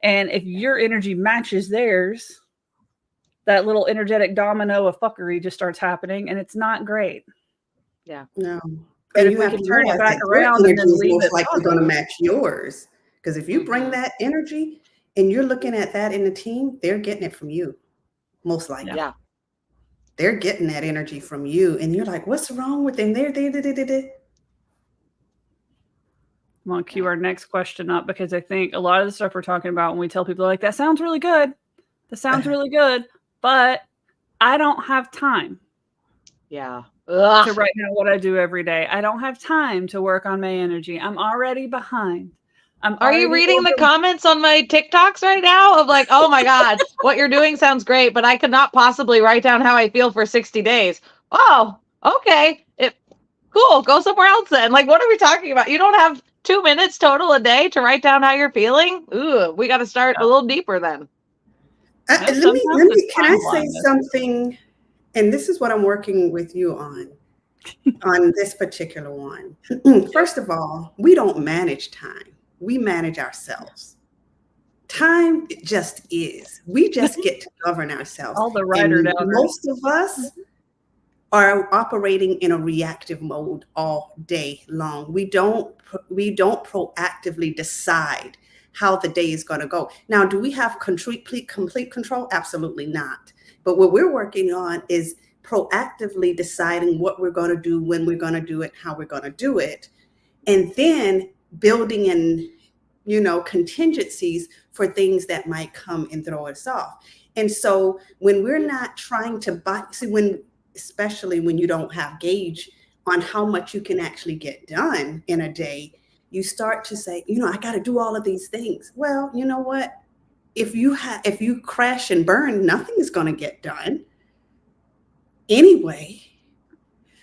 And if your energy matches theirs, that little energetic domino of fuckery just starts happening, and it's not great. Yeah. No. And if we can turn it back around and then leave it, most likely going to match yours. Because if you bring that energy and you're looking at that in the team, they're getting it from you. Most likely. Yeah. They're getting that energy from you. And you're like, what's wrong with them? I'm going to cue our next question up because I think a lot of the stuff we're talking about when we tell people like, that sounds really good. That sounds really good. But I don't have time. Yeah. To right now what I do every day. I don't have time to work on my energy. I'm already behind. Are you reading the comments on my TikToks right now of like, oh my God, what you're doing sounds great, but I could not possibly write down how I feel for 60 days. Oh, okay. Cool. Go somewhere else then. Like, what are we talking about? You don't have 2 minutes total a day to write down how you're feeling? Ooh, we got to start a little deeper then. Can I say something? And this is what I'm working with you on this particular one. First of all, we don't manage time. We manage ourselves. Time just is. We just get to govern ourselves. All the writer down. Most of us are operating in a reactive mode all day long. We don't proactively decide how the day is going to go. Now, do we have complete control? Absolutely not. But what we're working on is proactively deciding what we're going to do, when we're going to do it, how we're going to do it, and then building in, contingencies for things that might come and throw us off. And so when we're not trying to especially when you don't have gauge on how much you can actually get done in a day, you start to say, I got to do all of these things. Well, you know what? If you crash and burn, nothing is going to get done anyway.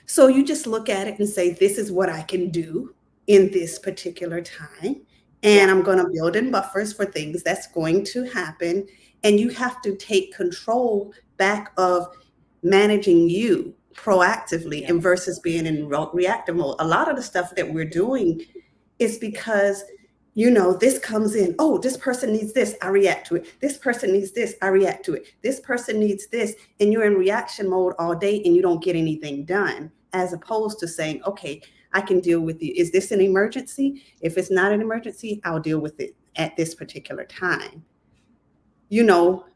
So you just look at it and say, this is what I can do in this particular time. And I'm going to build in buffers for things that's going to happen. And you have to take control back of managing you proactively and versus being in reactive mode. A lot of the stuff that we're doing is because, this comes in, oh, this person needs this, I react to it. This person needs this, I react to it. This person needs this. And you're in reaction mode all day and you don't get anything done, as opposed to saying, okay, I can deal with it. Is this an emergency? If it's not an emergency, I'll deal with it at this particular time.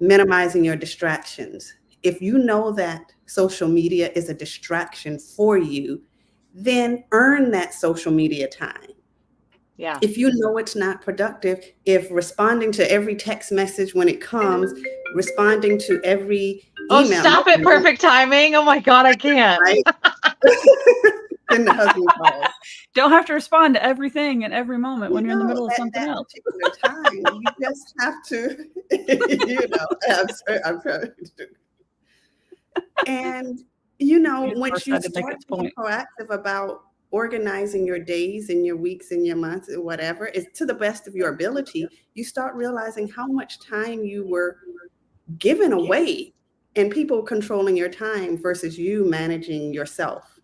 Minimizing your distractions. If you know that social media is a distraction for you, then earn that social media time. Yeah. If you know it's not productive, if responding to every text message when it comes, responding to every email. Oh, stop it. Perfect timing. Oh my God, I can't. Right? Then the husband calls. Don't have to respond to everything at every moment when you're in the middle of something else. Particular time, you just have to, I'm trying to do. And, once you start being proactive about organizing your days and your weeks and your months and whatever, it's to the best of your ability, you start realizing how much time you were giving away and people controlling your time versus you managing yourself.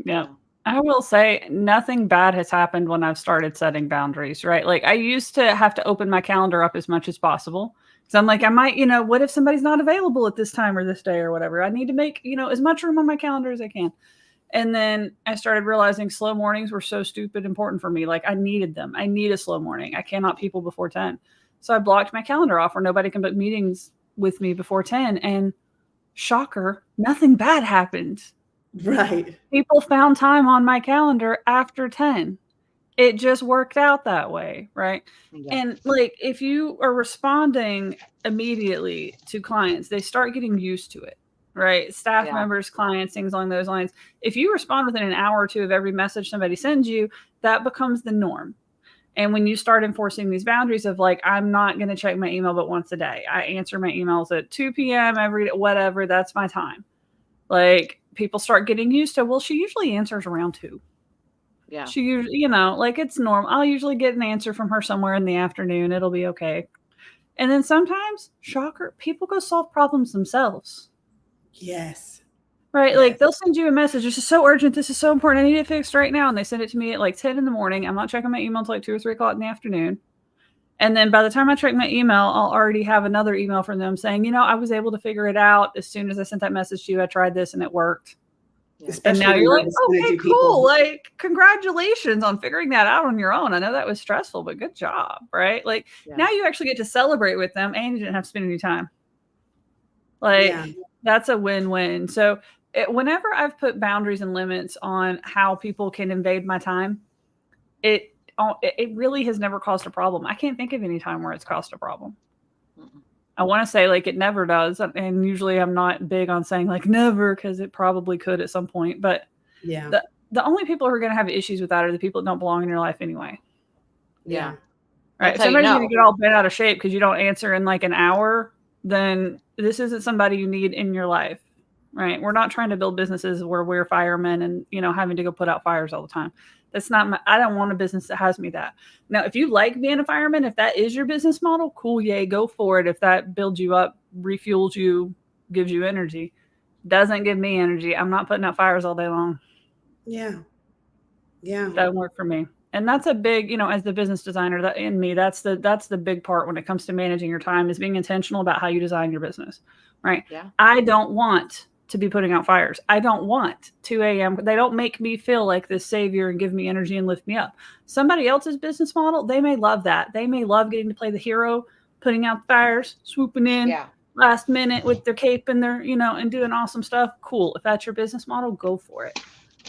Yeah. I will say nothing bad has happened when I've started setting boundaries, right? Like I used to have to open my calendar up as much as possible. So I'm like, I might, what if somebody's not available at this time or this day or whatever? I need to make, as much room on my calendar as I can. And then I started realizing slow mornings were so stupid important for me. Like I needed them. I need a slow morning. I cannot people before 10. So I blocked my calendar off where nobody can book meetings with me before 10. And shocker, nothing bad happened. Right. People found time on my calendar after 10. It just worked out that way. Right. Yeah. And like, if you are responding immediately to clients, they start getting used to it. Right. Staff members, clients, things along those lines. If you respond within an hour or two of every message somebody sends you, that becomes the norm. And when you start enforcing these boundaries of like, I'm not going to check my email but once a day. I answer my emails at 2 p.m. every day, whatever. That's my time. Like people start getting used to, well, she usually answers around 2. Yeah. She usually, like it's normal. I'll usually get an answer from her somewhere in the afternoon. It'll be okay. And then sometimes, shocker, people go solve problems themselves. Yes. Right. Yes. Like they'll send you a message. This is so urgent. This is so important. I need it fixed right now. And they send it to me at like 10 in the morning. I'm not checking my email until like 2 or 3 o'clock in the afternoon. And then by the time I check my email, I'll already have another email from them saying, I was able to figure it out as soon as I sent that message to you. I tried this and it worked. Yeah. And now you're like, okay, cool. Like, congratulations on figuring that out on your own. I know that was stressful, but good job. Right. Like now you actually get to celebrate with them and you didn't have to spend any time. Like that's a win-win. So whenever I've put boundaries and limits on how people can invade my time, it really has never caused a problem. I can't think of any time where it's caused a problem. Mm-mm. I want to say like it never does. And usually I'm not big on saying like never, because it probably could at some point. But the only people who are going to have issues with that are the people that don't belong in your life anyway. Yeah. Right. Somebody's going to get all bent out of shape because you don't answer in like an hour. Then this isn't somebody you need in your life. Right. We're not trying to build businesses where we're firemen and, having to go put out fires all the time. That's not I don't want a business that has me that. Now, if you like being a fireman, if that is your business model, cool. Yay, go for it. If that builds you up, refuels you, gives you energy, doesn't give me energy. I'm not putting out fires all day long. Yeah. Yeah. Doesn't work for me. And that's a big, as the business designer that in me, that's the big part when it comes to managing your time is being intentional about how you design your business. Right. Yeah. I don't want to be putting out fires. I don't want 2 a.m. They don't make me feel like this savior and give me energy and lift me up. Somebody else's business model, they may love that. They may love getting to play the hero, putting out fires, swooping in last minute with their cape and their, and doing awesome stuff. Cool. If that's your business model, go for it.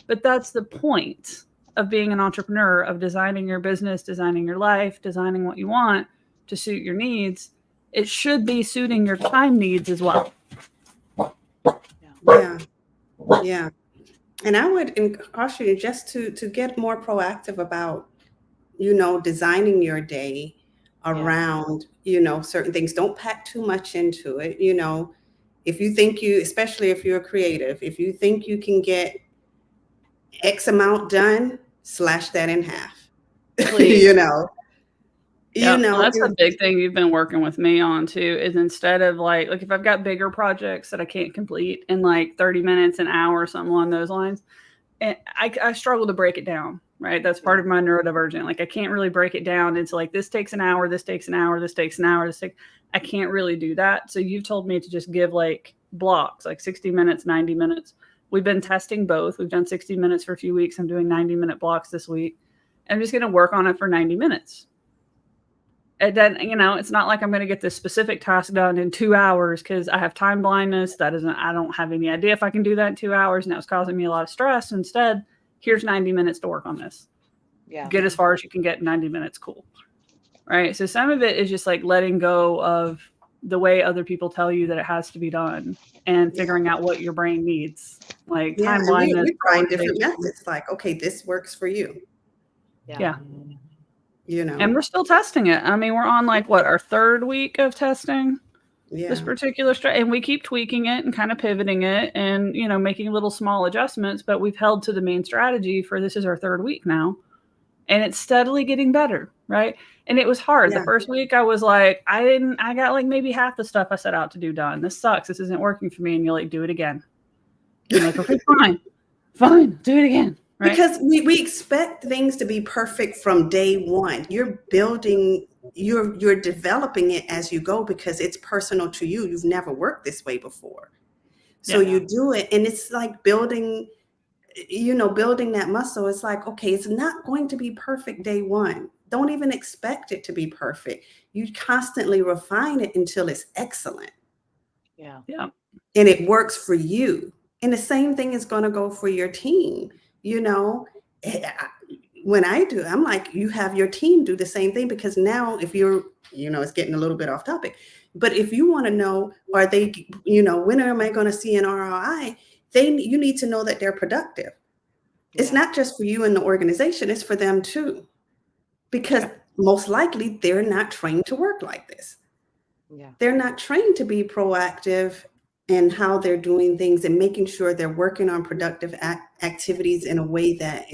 But that's the point of being an entrepreneur, of designing your business, designing your life, designing what you want to suit your needs. It should be suiting your time needs as well. Yeah. Yeah. And I would encourage you just to get more proactive about, designing your day around, certain things. Don't pack too much into it. If you think especially if you're creative, if you think you can get X amount done, slash that in half. That's a big thing you've been working with me on too, is instead of like if I've got bigger projects that I can't complete in like 30 minutes, an hour, or something along those lines, and I struggle to break it down, right? That's part of my neurodivergent. Like I can't really break it down into like, this takes an hour, this takes an hour, this takes an hour, I can't really do that. So you've told me to just give like blocks, like 60 minutes, 90 minutes. We've been testing both. We've done 60 minutes for a few weeks. I'm doing 90-minute blocks this week. I'm just going to work on it for 90 minutes. And then, it's not like I'm going to get this specific task done in 2 hours because I have time blindness. I don't have any idea if I can do that in 2 hours. And that was causing me a lot of stress. Instead, here's 90 minutes to work on this. Yeah. Get as far as you can get in 90 minutes. Cool. Right. So some of it is just like letting go of the way other people tell you that it has to be done, and figuring out what your brain needs. Like time blindness. We try different methods. Like, okay, this works for you. Yeah. You know, and we're still testing it. I mean, we're on like our third week of testing this particular and we keep tweaking it and kind of pivoting it and, you know, making little small adjustments, but we've held to the main strategy for this is our third week now, and it's steadily getting better. Right. And it was hard. The first week I was like, I got like maybe half the stuff I set out to do done. This sucks. This isn't working for me. And you're like, do it again. You're like, okay, fine, do it again. Right? Because we expect things to be perfect from day one. You're building, you're developing it as you go because it's personal to you. You've never worked this way before. So you do it, and it's like building that muscle. It's like, okay, it's not going to be perfect day one. Don't even expect it to be perfect. You constantly refine it until it's excellent. Yeah. And it works for you. And the same thing is going to go for your team. You know, when I do, I'm like, you have your team do the same thing, because now if you're, you know, it's getting a little bit off topic, but if you want to know, are they, you know, when am I going to see an ROI? You need to know that they're productive. It's not just for you and the organization, it's for them too, because most likely they're not trained to work like this. They're not trained to be proactive and how they're doing things and making sure they're working on productive activities in a way that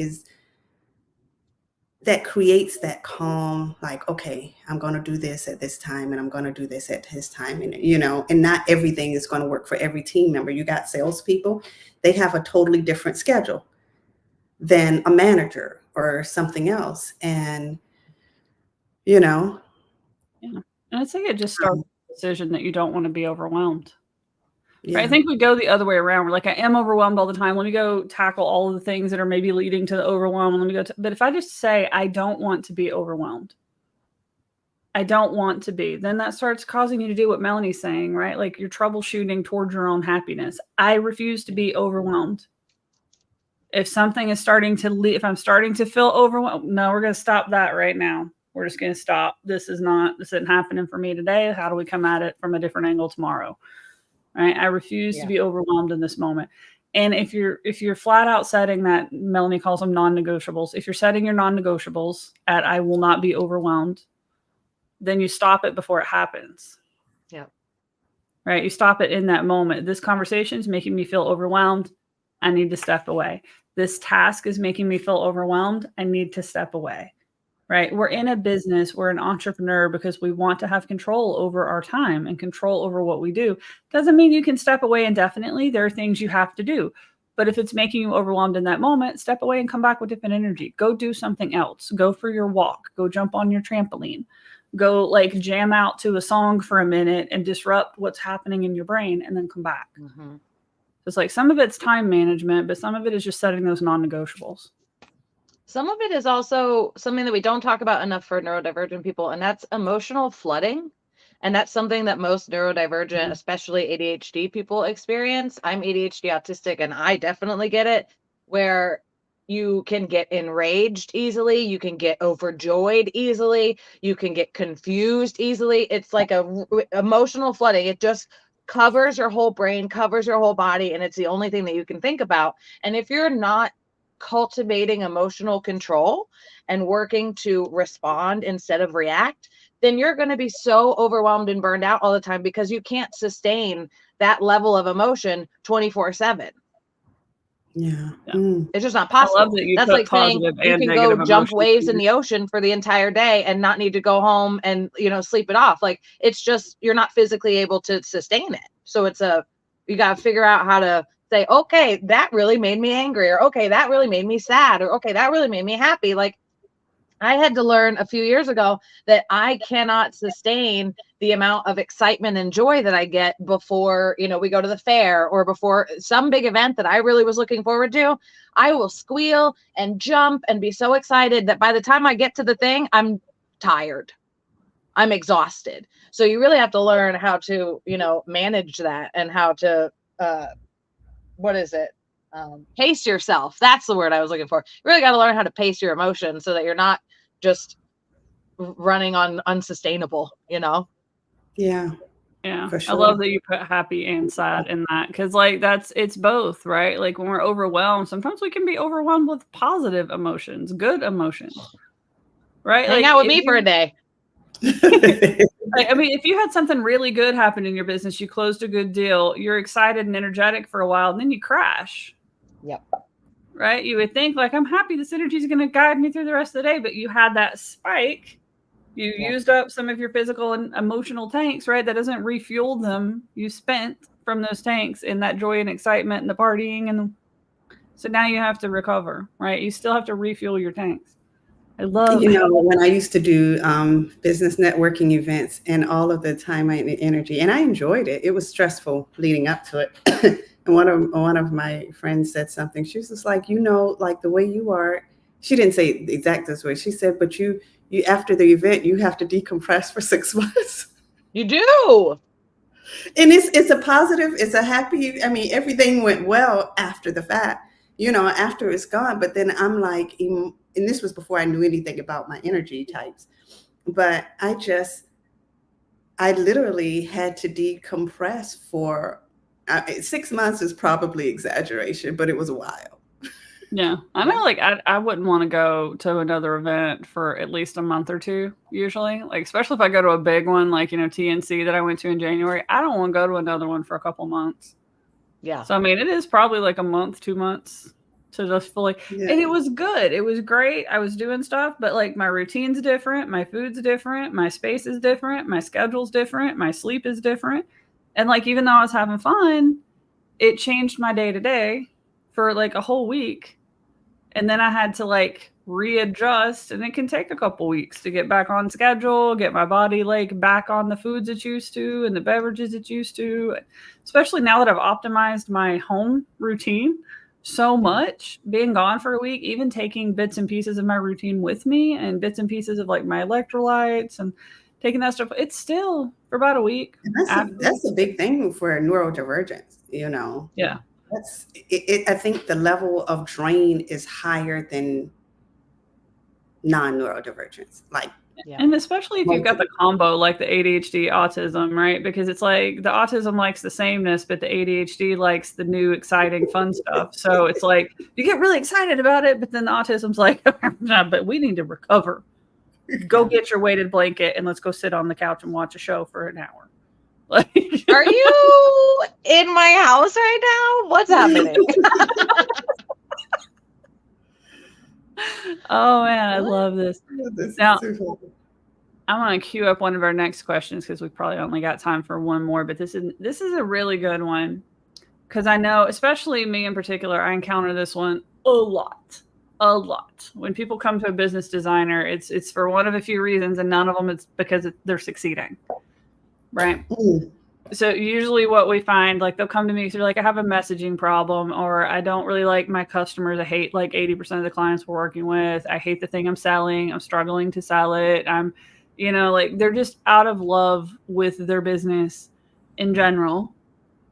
creates that calm, like, okay, I'm going to do this at this time and I'm going to do this at this time. And, you know, and not everything is going to work for every team member. You got salespeople, they have a totally different schedule than a manager or something else. And, you know. Yeah. And I think it just starts with the decision that you don't want to be overwhelmed. Right? I think we go the other way around. We're like, I am overwhelmed all the time. Let me go tackle all of the things that are maybe leading to the overwhelm. Let me go. But if I just say, I don't want to be overwhelmed, I don't want to be, then that starts causing you to do what Melanie's saying, right? Like you're troubleshooting towards your own happiness. I refuse to be overwhelmed. If something is starting to if I'm starting to feel overwhelmed, no, we're going to stop that right now. We're just going to stop. This isn't happening for me today. How do we come at it from a different angle tomorrow? Right? I refuse to be overwhelmed in this moment. And if you're flat out setting that, Melanie calls them non-negotiables. If you're setting your non-negotiables at I will not be overwhelmed, then you stop it before it happens. Yeah. Right? You stop it in that moment. This conversation is making me feel overwhelmed. I need to step away. This task is making me feel overwhelmed. I need to step away. Right? We're in a business, we're an entrepreneur because we want to have control over our time and control over what we do. Doesn't mean you can step away indefinitely. There are things you have to do. But if it's making you overwhelmed in that moment, step away and come back with different energy. Go do something else. Go for your walk. Go jump on your trampoline. Go like jam out to a song for a minute and disrupt what's happening in your brain and then come back. Mm-hmm. It's like some of it's time management, but some of it is just setting those non-negotiables. Some of it is also something that we don't talk about enough for neurodivergent people, and that's emotional flooding. And that's something that most neurodivergent, especially ADHD people experience. I'm ADHD autistic, and I definitely get it, where you can get enraged easily. You can get overjoyed easily. You can get confused easily. It's like emotional flooding. It just covers your whole brain, covers your whole body, and it's the only thing that you can think about. And if you're not cultivating emotional control and working to respond instead of react, then you're going to be so overwhelmed and burned out all the time because you can't sustain that level of emotion 24/7. Yeah. It's just not possible. I love that that's like saying you can go jump waves in the ocean for the entire day and not need to go home and, you know, sleep it off. Like it's just, you're not physically able to sustain it. So you got to figure out how to say, okay, that really made me angry, or okay, that really made me sad, or okay, that really made me happy. Like I had to learn a few years ago that I cannot sustain the amount of excitement and joy that I get before, you know, we go to the fair or before some big event that I really was looking forward to. I will squeal and jump and be so excited that by the time I get to the thing, I'm tired. I'm exhausted. So you really have to learn how to, you know, manage that and how to, pace yourself. That's the word I was looking for. You really got to learn how to pace your emotions so that you're not just running on unsustainable, you know? Yeah. Yeah. For sure. I love that you put happy and sad in that, because like it's both, right? Like when we're overwhelmed, sometimes we can be overwhelmed with positive emotions, good emotions, right? Hang like out with me for a day. I mean, if you had something really good happen in your business, you closed a good deal, you're excited and energetic for a while, and then you crash. Yep. Right? You would think like, I'm happy this energy is going to guide me through the rest of the day, but you had that spike. You used up some of your physical and emotional tanks, right? That doesn't refuel them. You spent from those tanks in that joy and excitement and the partying. And so now you have to recover, right? You still have to refuel your tanks. I love, when I used to do business networking events, and all of the time and energy, and I enjoyed it. It was stressful leading up to it. And one of my friends said something. She was just like, like the way you are. She didn't say it exact this way. She said, but you after the event, you have to decompress for 6 months. You do. And it's a positive, it's a happy, I mean, everything went well after the fact, after it's gone. But then I'm like, and this was before I knew anything about my energy types, but I literally had to decompress for 6 months is probably exaggeration, but it was a while. Yeah. I know, like, I wouldn't want to go to another event for at least a month or two, usually. Like, especially if I go to a big one, like, TNC that I went to in January. I don't want to go to another one for a couple months. Yeah. So, I mean, it is probably like a month, 2 months to just fully. Yeah. And it was good. It was great. I was doing stuff, but like my routine's different. My food's different. My space is different. My schedule's different. My sleep is different. And like, even though I was having fun, it changed my day to day for like a whole week. And then I had to like readjust, and it can take a couple weeks to get back on schedule, get my body like back on the foods it's used to and the beverages it's used to, especially now that I've optimized my home routine so much, being gone for a week, even taking bits and pieces of my routine with me and bits and pieces of like my electrolytes and taking that stuff. It's still for about a week. That's a big thing for neurodivergence, Yeah. That's it. I think the level of drain is higher than non-neurodivergence. Like, and especially if you've got the combo, like the ADHD autism, right? Because it's like the autism likes the sameness, but the ADHD likes the new, exciting, fun stuff. So it's like you get really excited about it, but then the autism's like, but we need to recover. Go get your weighted blanket and let's go sit on the couch and watch a show for an hour. Like, are you in my house right now? What's happening? Oh man, I love this. Now, I want to queue up one of our next questions because we probably only got time for one more, but this is a really good one, because I know, especially me in particular, I encounter this one a lot. When people come to a business designer, it's for one of a few reasons, and none of them it's because they're succeeding. Right. So usually what we find, like they'll come to me, so they're like, I have a messaging problem, or I don't really like my customers. I hate like 80% of the clients we're working with. I hate the thing I'm selling. I'm struggling to sell it. I'm, like they're just out of love with their business in general.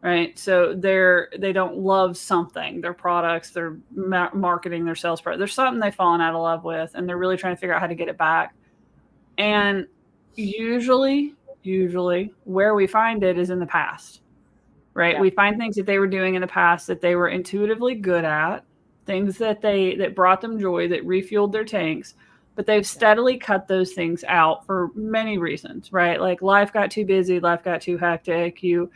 Right. So they don't love something, their products, their marketing, their sales product. There's something they've fallen out of love with, and they're really trying to figure out how to get it back. And usually where we find it is in the past, right? Yeah. We find things that they were doing in the past that they were intuitively good at, things that brought them joy, that refueled their tanks, but they've steadily cut those things out for many reasons, right? Like life got too busy, life got too hectic. You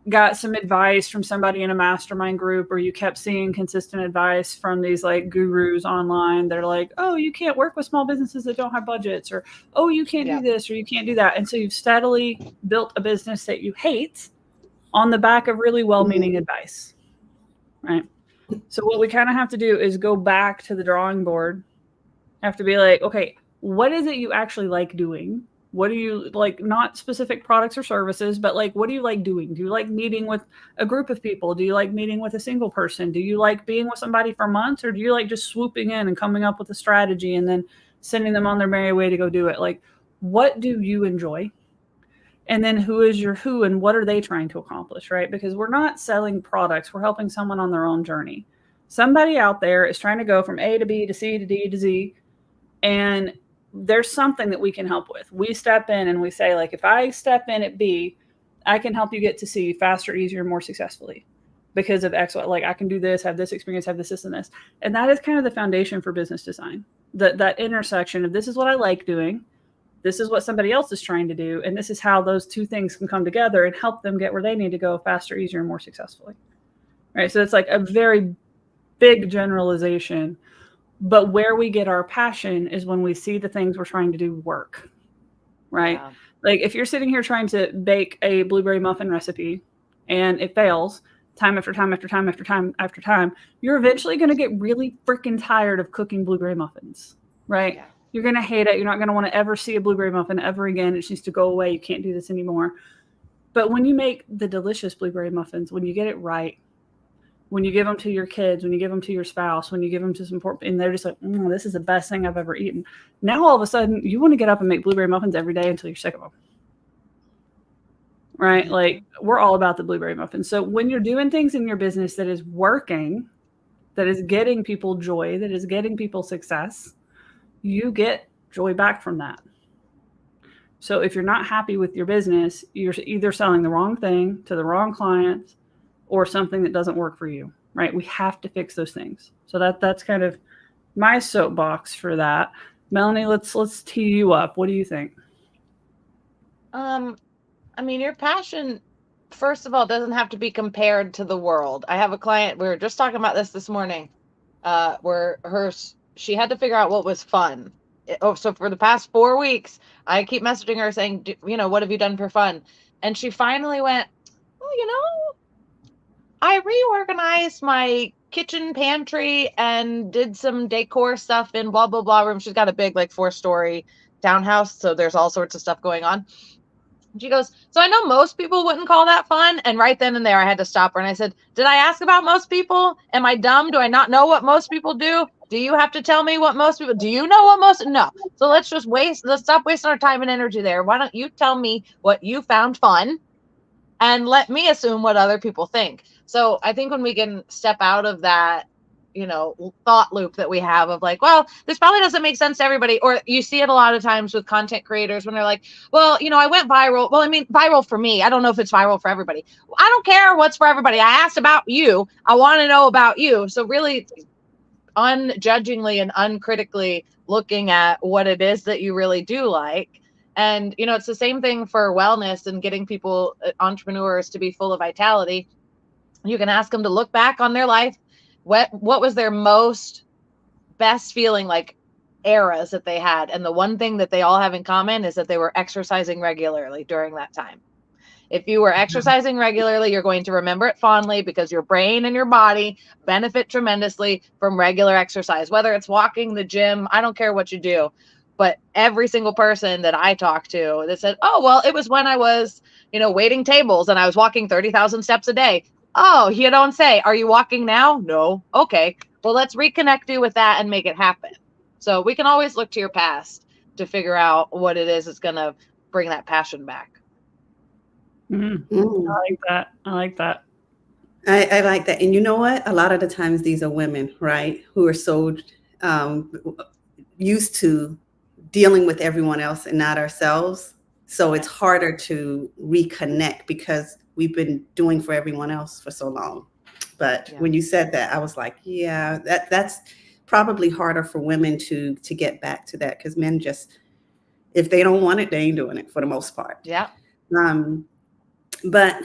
got some advice from somebody in a mastermind group, or you kept seeing consistent advice from these like gurus online. They're like, oh, you can't work with small businesses that don't have budgets, or, oh, you can't do this, or you can't do that. And so you've steadily built a business that you hate on the back of really well-meaning advice, right? So what we kind of have to do is go back to the drawing board. Have to be like, okay, what is it you actually like doing? What do you like, not specific products or services, but like, what do you like doing? Do you like meeting with a group of people? Do you like meeting with a single person? Do you like being with somebody for months, or do you like just swooping in and coming up with a strategy and then sending them on their merry way to go do it? Like, what do you enjoy? And then who is your who, and what are they trying to accomplish, right? Because we're not selling products. We're helping someone on their own journey. Somebody out there is trying to go from A to B to C to D to Z, and there's something that we can help with. We step in and we say, like, if I step in at B, I can help you get to C faster, easier, more successfully because of X, like I can do this, have this experience, have this, and this. And that is kind of the foundation for business design. That intersection of this is what I like doing, this is what somebody else is trying to do, and this is how those two things can come together and help them get where they need to go faster, easier, and more successfully. Right? So it's like a very big generalization, but where we get our passion is when we see the things we're trying to do work. Right? Yeah. Like if you're sitting here trying to bake a blueberry muffin recipe and it fails time after time after time after time after time, you're eventually going to get really freaking tired of cooking blueberry muffins, right? Yeah. You're going to hate it. You're not going to want to ever see a blueberry muffin ever again. It needs to go away. You can't do this anymore. But when you make the delicious blueberry muffins, when you get it right, when you give them to your kids, when you give them to your spouse, when you give them to some, and they're just like, this is the best thing I've ever eaten. Now, all of a sudden, you want to get up and make blueberry muffins every day until you're sick of them. Right? Like we're all about the blueberry muffins. So when you're doing things in your business that is working, that is getting people joy, that is getting people success, you get joy back from that. So if you're not happy with your business, you're either selling the wrong thing to the wrong clients or something that doesn't work for you, right? We have to fix those things. So that's kind of my soapbox for that. Melanie, let's tee you up. What do you think? I mean, your passion, first of all, doesn't have to be compared to the world. I have a client, we were just talking about this morning, where she had to figure out what was fun. So for the past 4 weeks, I keep messaging her saying, what have you done for fun? And she finally went, I reorganized my kitchen pantry and did some decor stuff in blah, blah, blah room. She's got a big, like 4-story townhouse. So there's all sorts of stuff going on. She goes, so I know most people wouldn't call that fun. And right then and there, I had to stop her. And I said, did I ask about most people? Am I dumb? Do I not know what most people do? Do you have to tell me what most people, do you know what most, no. So let's stop wasting our time and energy there. Why don't you tell me what you found fun and let me assume what other people think? So I think when we can step out of that, thought loop that we have of like, well, this probably doesn't make sense to everybody. Or you see it a lot of times with content creators when they're like, well, I went viral. Well, I mean, viral for me. I don't know if it's viral for everybody. I don't care what's for everybody. I asked about you. I want to know about you. So really unjudgingly and uncritically looking at what it is that you really do like. And, it's the same thing for wellness and getting people, entrepreneurs, to be full of vitality. You can ask them to look back on their life. What was their most best feeling, like eras that they had? And the one thing that they all have in common is that they were exercising regularly during that time. If you were exercising regularly, you're going to remember it fondly because your brain and your body benefit tremendously from regular exercise, whether it's walking, the gym, I don't care what you do. But every single person that I talked to that said, oh, well, it was when I was, waiting tables and I was walking 30,000 steps a day. Oh, you don't say. Are you walking now? No. Okay. Well, let's reconnect you with that and make it happen. So we can always look to your past to figure out what it is that's going to bring that passion back. Mm-hmm. Mm. I like that. I like that. I like that. And you know what? A lot of the times these are women, right, who are so used to dealing with everyone else and not ourselves. So it's harder to reconnect because we've been doing for everyone else for so long. But when you said that, I was like, yeah, that's probably harder for women to get back to that, because men just, if they don't want it, they ain't doing it for the most part. Yeah. But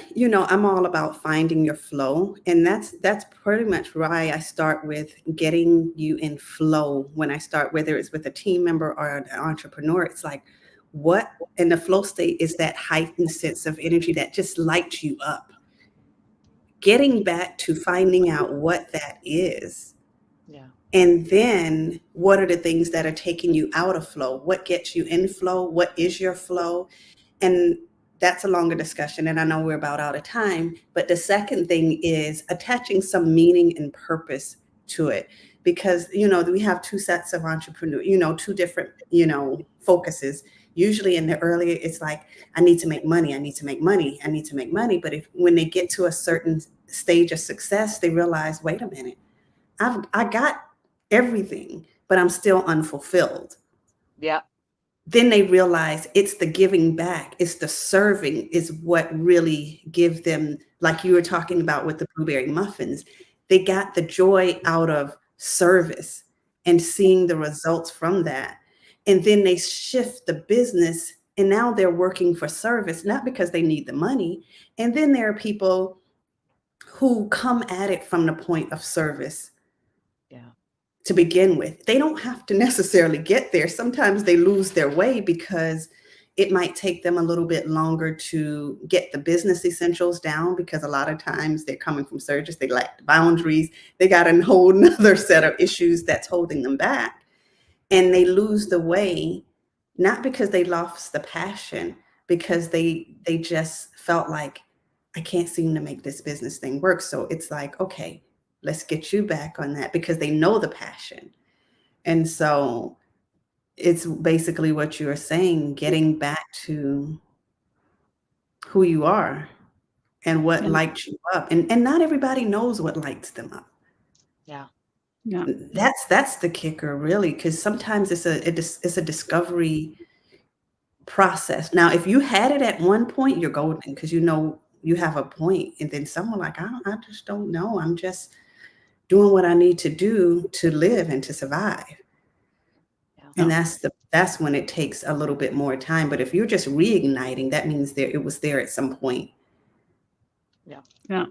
I'm all about finding your flow, and that's pretty much why I start with getting you in flow. When I start, whether it's with a team member or an entrepreneur, it's like, what in the flow state is that heightened sense of energy that just lights you up. Getting back to finding out what that is. Yeah. And then what are the things that are taking you out of flow? What gets you in flow? What is your flow? And that's a longer discussion, and I know we're about out of time. But the second thing is attaching some meaning and purpose to it, because we have two sets of entrepreneurs, two different focuses. Usually in the earlier, it's like, I need to make money, I need to make money, I need to make money. But when they get to a certain stage of success, they realize, wait a minute, I got everything, but I'm still unfulfilled. Yeah. then they realize it's the giving back, it's the serving is what really give them, like you were talking about with the blueberry muffins, they got the joy out of service and seeing the results from that. And then they shift the business and now they're working for service, not because they need the money. And then there are people who come at it from the point of service. Yeah. To begin with, they don't have to necessarily get there. Sometimes they lose their way because it might take them a little bit longer to get the business essentials down, because a lot of times they're coming from service, they lack boundaries, they got a whole nother set of issues that's holding them back, and they lose the way, not because they lost the passion, because they just felt like, I can't seem to make this business thing work. So it's like, okay, let's get you back on that, because they know the passion. And so it's basically what you were saying, getting back to who you are and what lights you up. And not everybody knows what lights them up. Yeah. Yeah. That's the kicker, really, because sometimes it's a discovery process. Now, if you had it at one point, you're golden, because you know you have a point. And then someone like, I just don't know. I'm just doing what I need to do to live and to survive. Yeah. And that's when it takes a little bit more time. But if you're just reigniting, that means it was there at some point. Yeah. Yeah.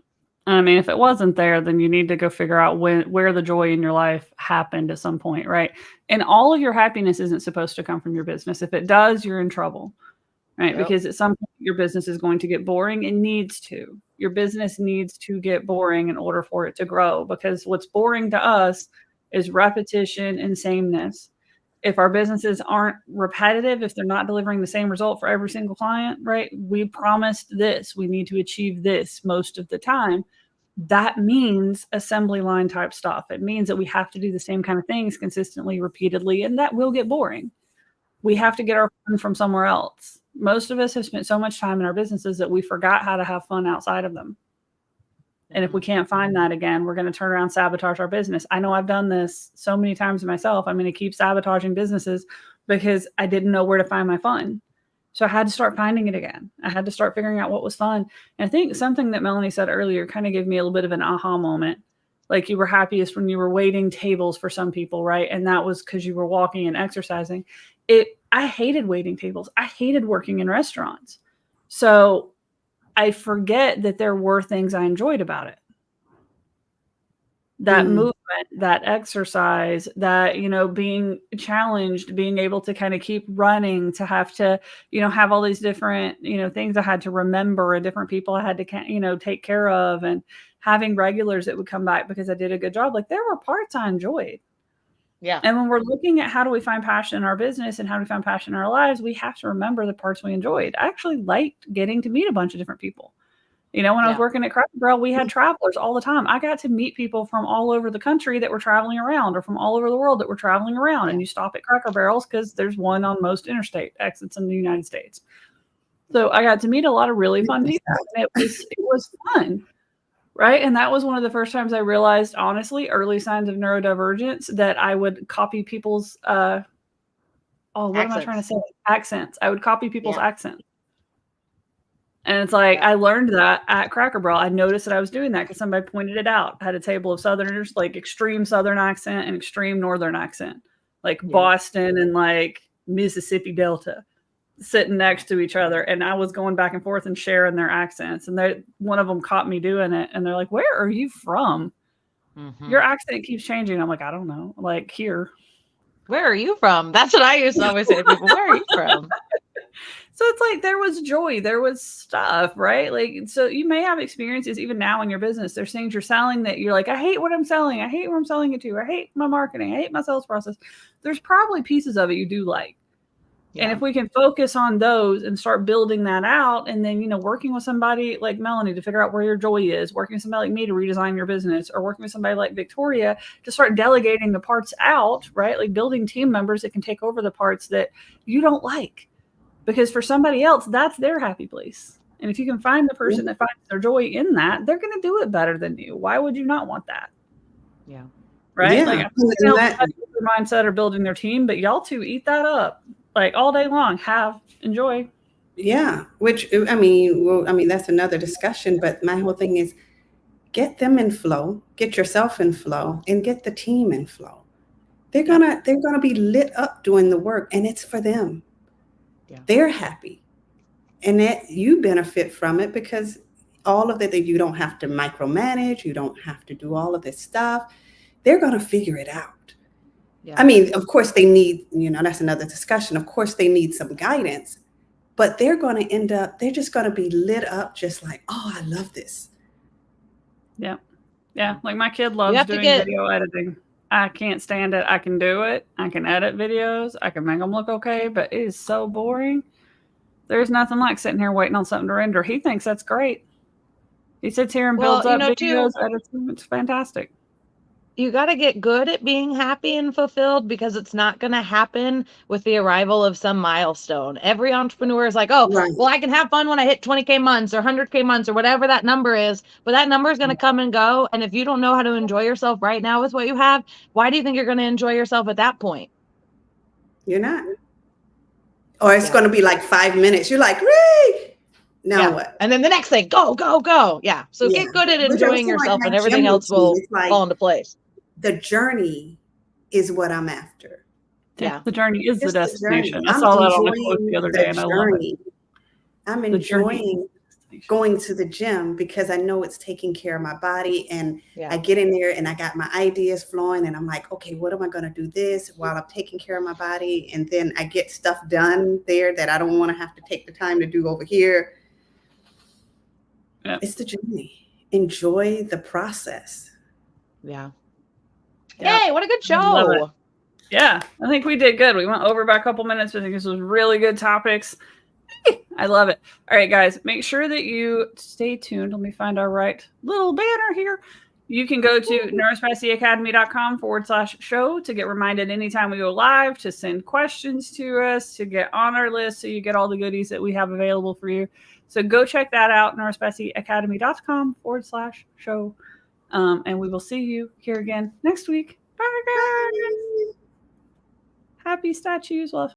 I mean, if it wasn't there, then you need to go figure out where the joy in your life happened at some point, right? And all of your happiness isn't supposed to come from your business. If it does, you're in trouble, right? Yep. Because at some point your business is going to get boring. It needs to. Your business needs to get boring in order for it to grow, because what's boring to us is repetition and sameness. If our businesses aren't repetitive, if they're not delivering the same result for every single client, right? We promised this, we need to achieve this most of the time. That means assembly line type stuff. It means that we have to do the same kind of things consistently, repeatedly, and that will get boring. We have to get our fun from somewhere else. Most of us have spent so much time in our businesses that we forgot how to have fun outside of them. And if we can't find that again, we're going to turn around and sabotage our business. I know I've done this so many times myself. I'm going to keep sabotaging businesses because I didn't know where to find my fun. So I had to start finding it again. I had to start figuring out what was fun. And I think something that Melanie said earlier kind of gave me a little bit of an aha moment. Like, you were happiest when you were waiting tables for some people, right? And that was because you were walking and exercising. I hated waiting tables. I hated working in restaurants. So I forget that there were things I enjoyed about it. That movement, that exercise, that, being challenged, being able to kind of keep running, to have to, have all these different, things I had to remember and different people I had to, take care of, and having regulars that would come back because I did a good job. Like, there were parts I enjoyed. Yeah. And when we're looking at how do we find passion in our business and how do we find passion in our lives, we have to remember the parts we enjoyed. I actually liked getting to meet a bunch of different people. When I was working at Cracker Barrel, we had travelers all the time. I got to meet people from all over the country that were traveling around, or from all over the world that were traveling around. Yeah. And you stop at Cracker Barrels because there's one on most interstate exits in the United States. So I got to meet a lot of really fun people. And it was fun. Right. And that was one of the first times I realized, honestly, early signs of neurodivergence, that I would copy people's, accents. Accents. I would copy people's accents. And it's like, I learned that at Cracker Barrel. I noticed that I was doing that because somebody pointed it out. I had a table of Southerners, like extreme Southern accent and extreme Northern accent, like Boston and like Mississippi Delta, sitting next to each other. And I was going back and forth and sharing their accents. And one of them caught me doing it. And they're like, "Where are you from? Mm-hmm. Your accent keeps changing." I'm like, "I don't know. Like, here." Where are you from? That's what I used to always say to people. Where are you from? So it's like, there was joy, there was stuff, right? Like, so you may have experiences even now in your business. There's things you're selling that you're like, I hate what I'm selling. I hate where I'm selling it to. I hate my marketing. I hate my sales process. There's probably pieces of it you do like. Yeah. And if we can focus on those and start building that out, and then, working with somebody like Melanie to figure out where your joy is, working with somebody like me to redesign your business, or working with somebody like Victoria to start delegating the parts out, right? Like building team members that can take over the parts that you don't like. Because for somebody else, that's their happy place. And if you can find the person that finds their joy in that, they're going to do it better than you. Why would you not want that? Yeah. Right? Yeah. Like, I'm going to help your mindset or building their team, but y'all two eat that up. like all day long. Enjoy. Yeah, which I mean, that's another discussion. But my whole thing is get them in flow, get yourself in flow, and get the team in flow. They're gonna be lit up doing the work, and it's for them. Yeah. They're happy, and that you benefit from it because all of that you don't have to micromanage, you don't have to do all of this stuff. They're gonna figure it out. Yeah. I mean, of course they need, that's another discussion. Of course they need some guidance, but they're going to they're just going to be lit up just like, oh, I love this. Yeah. Yeah. Like my kid loves doing video editing. I can't stand it. I can do it. I can edit videos. I can make them look okay, but it is so boring. There's nothing like sitting here waiting on something to render. He thinks that's great. He sits here and builds up videos, edits them. It's fantastic. You got to get good at being happy and fulfilled because it's not going to happen with the arrival of some milestone. Every entrepreneur is like, oh, right. Well, I can have fun when I hit 20K months or 100K months or whatever that number is. But that number is going to come and go. And if you don't know how to enjoy yourself right now with what you have, why do you think you're going to enjoy yourself at that point? You're not. Or it's going to be like 5 minutes. You're like, Ray! Now what? And then the next thing, go, go, go. Yeah. So get good at enjoying yourself and everything else will fall into place. The journey is what I'm after. Yeah. The journey is the destination. I saw that on the quote the other day and I love it. I'm enjoying going to the gym because I know it's taking care of my body and I get in there and I got my ideas flowing and I'm like, okay, what am I going to do this while I'm taking care of my body? And then I get stuff done there that I don't want to have to take the time to do over here. It's the journey. Enjoy the process. Yeah. Yay, what a good show. Yeah, I think we did good. We went over by a couple minutes. I think this was really good topics. I love it. All right, guys, make sure that you stay tuned. Let me find our right little banner here. You can go to neurospicyacademy.com/show to get reminded anytime we go live, to send questions to us, to get on our list so you get all the goodies that we have available for you. So go check that out, neurospicyacademy.com/show. And we will see you here again next week. Bye, guys. Happy statues. Love.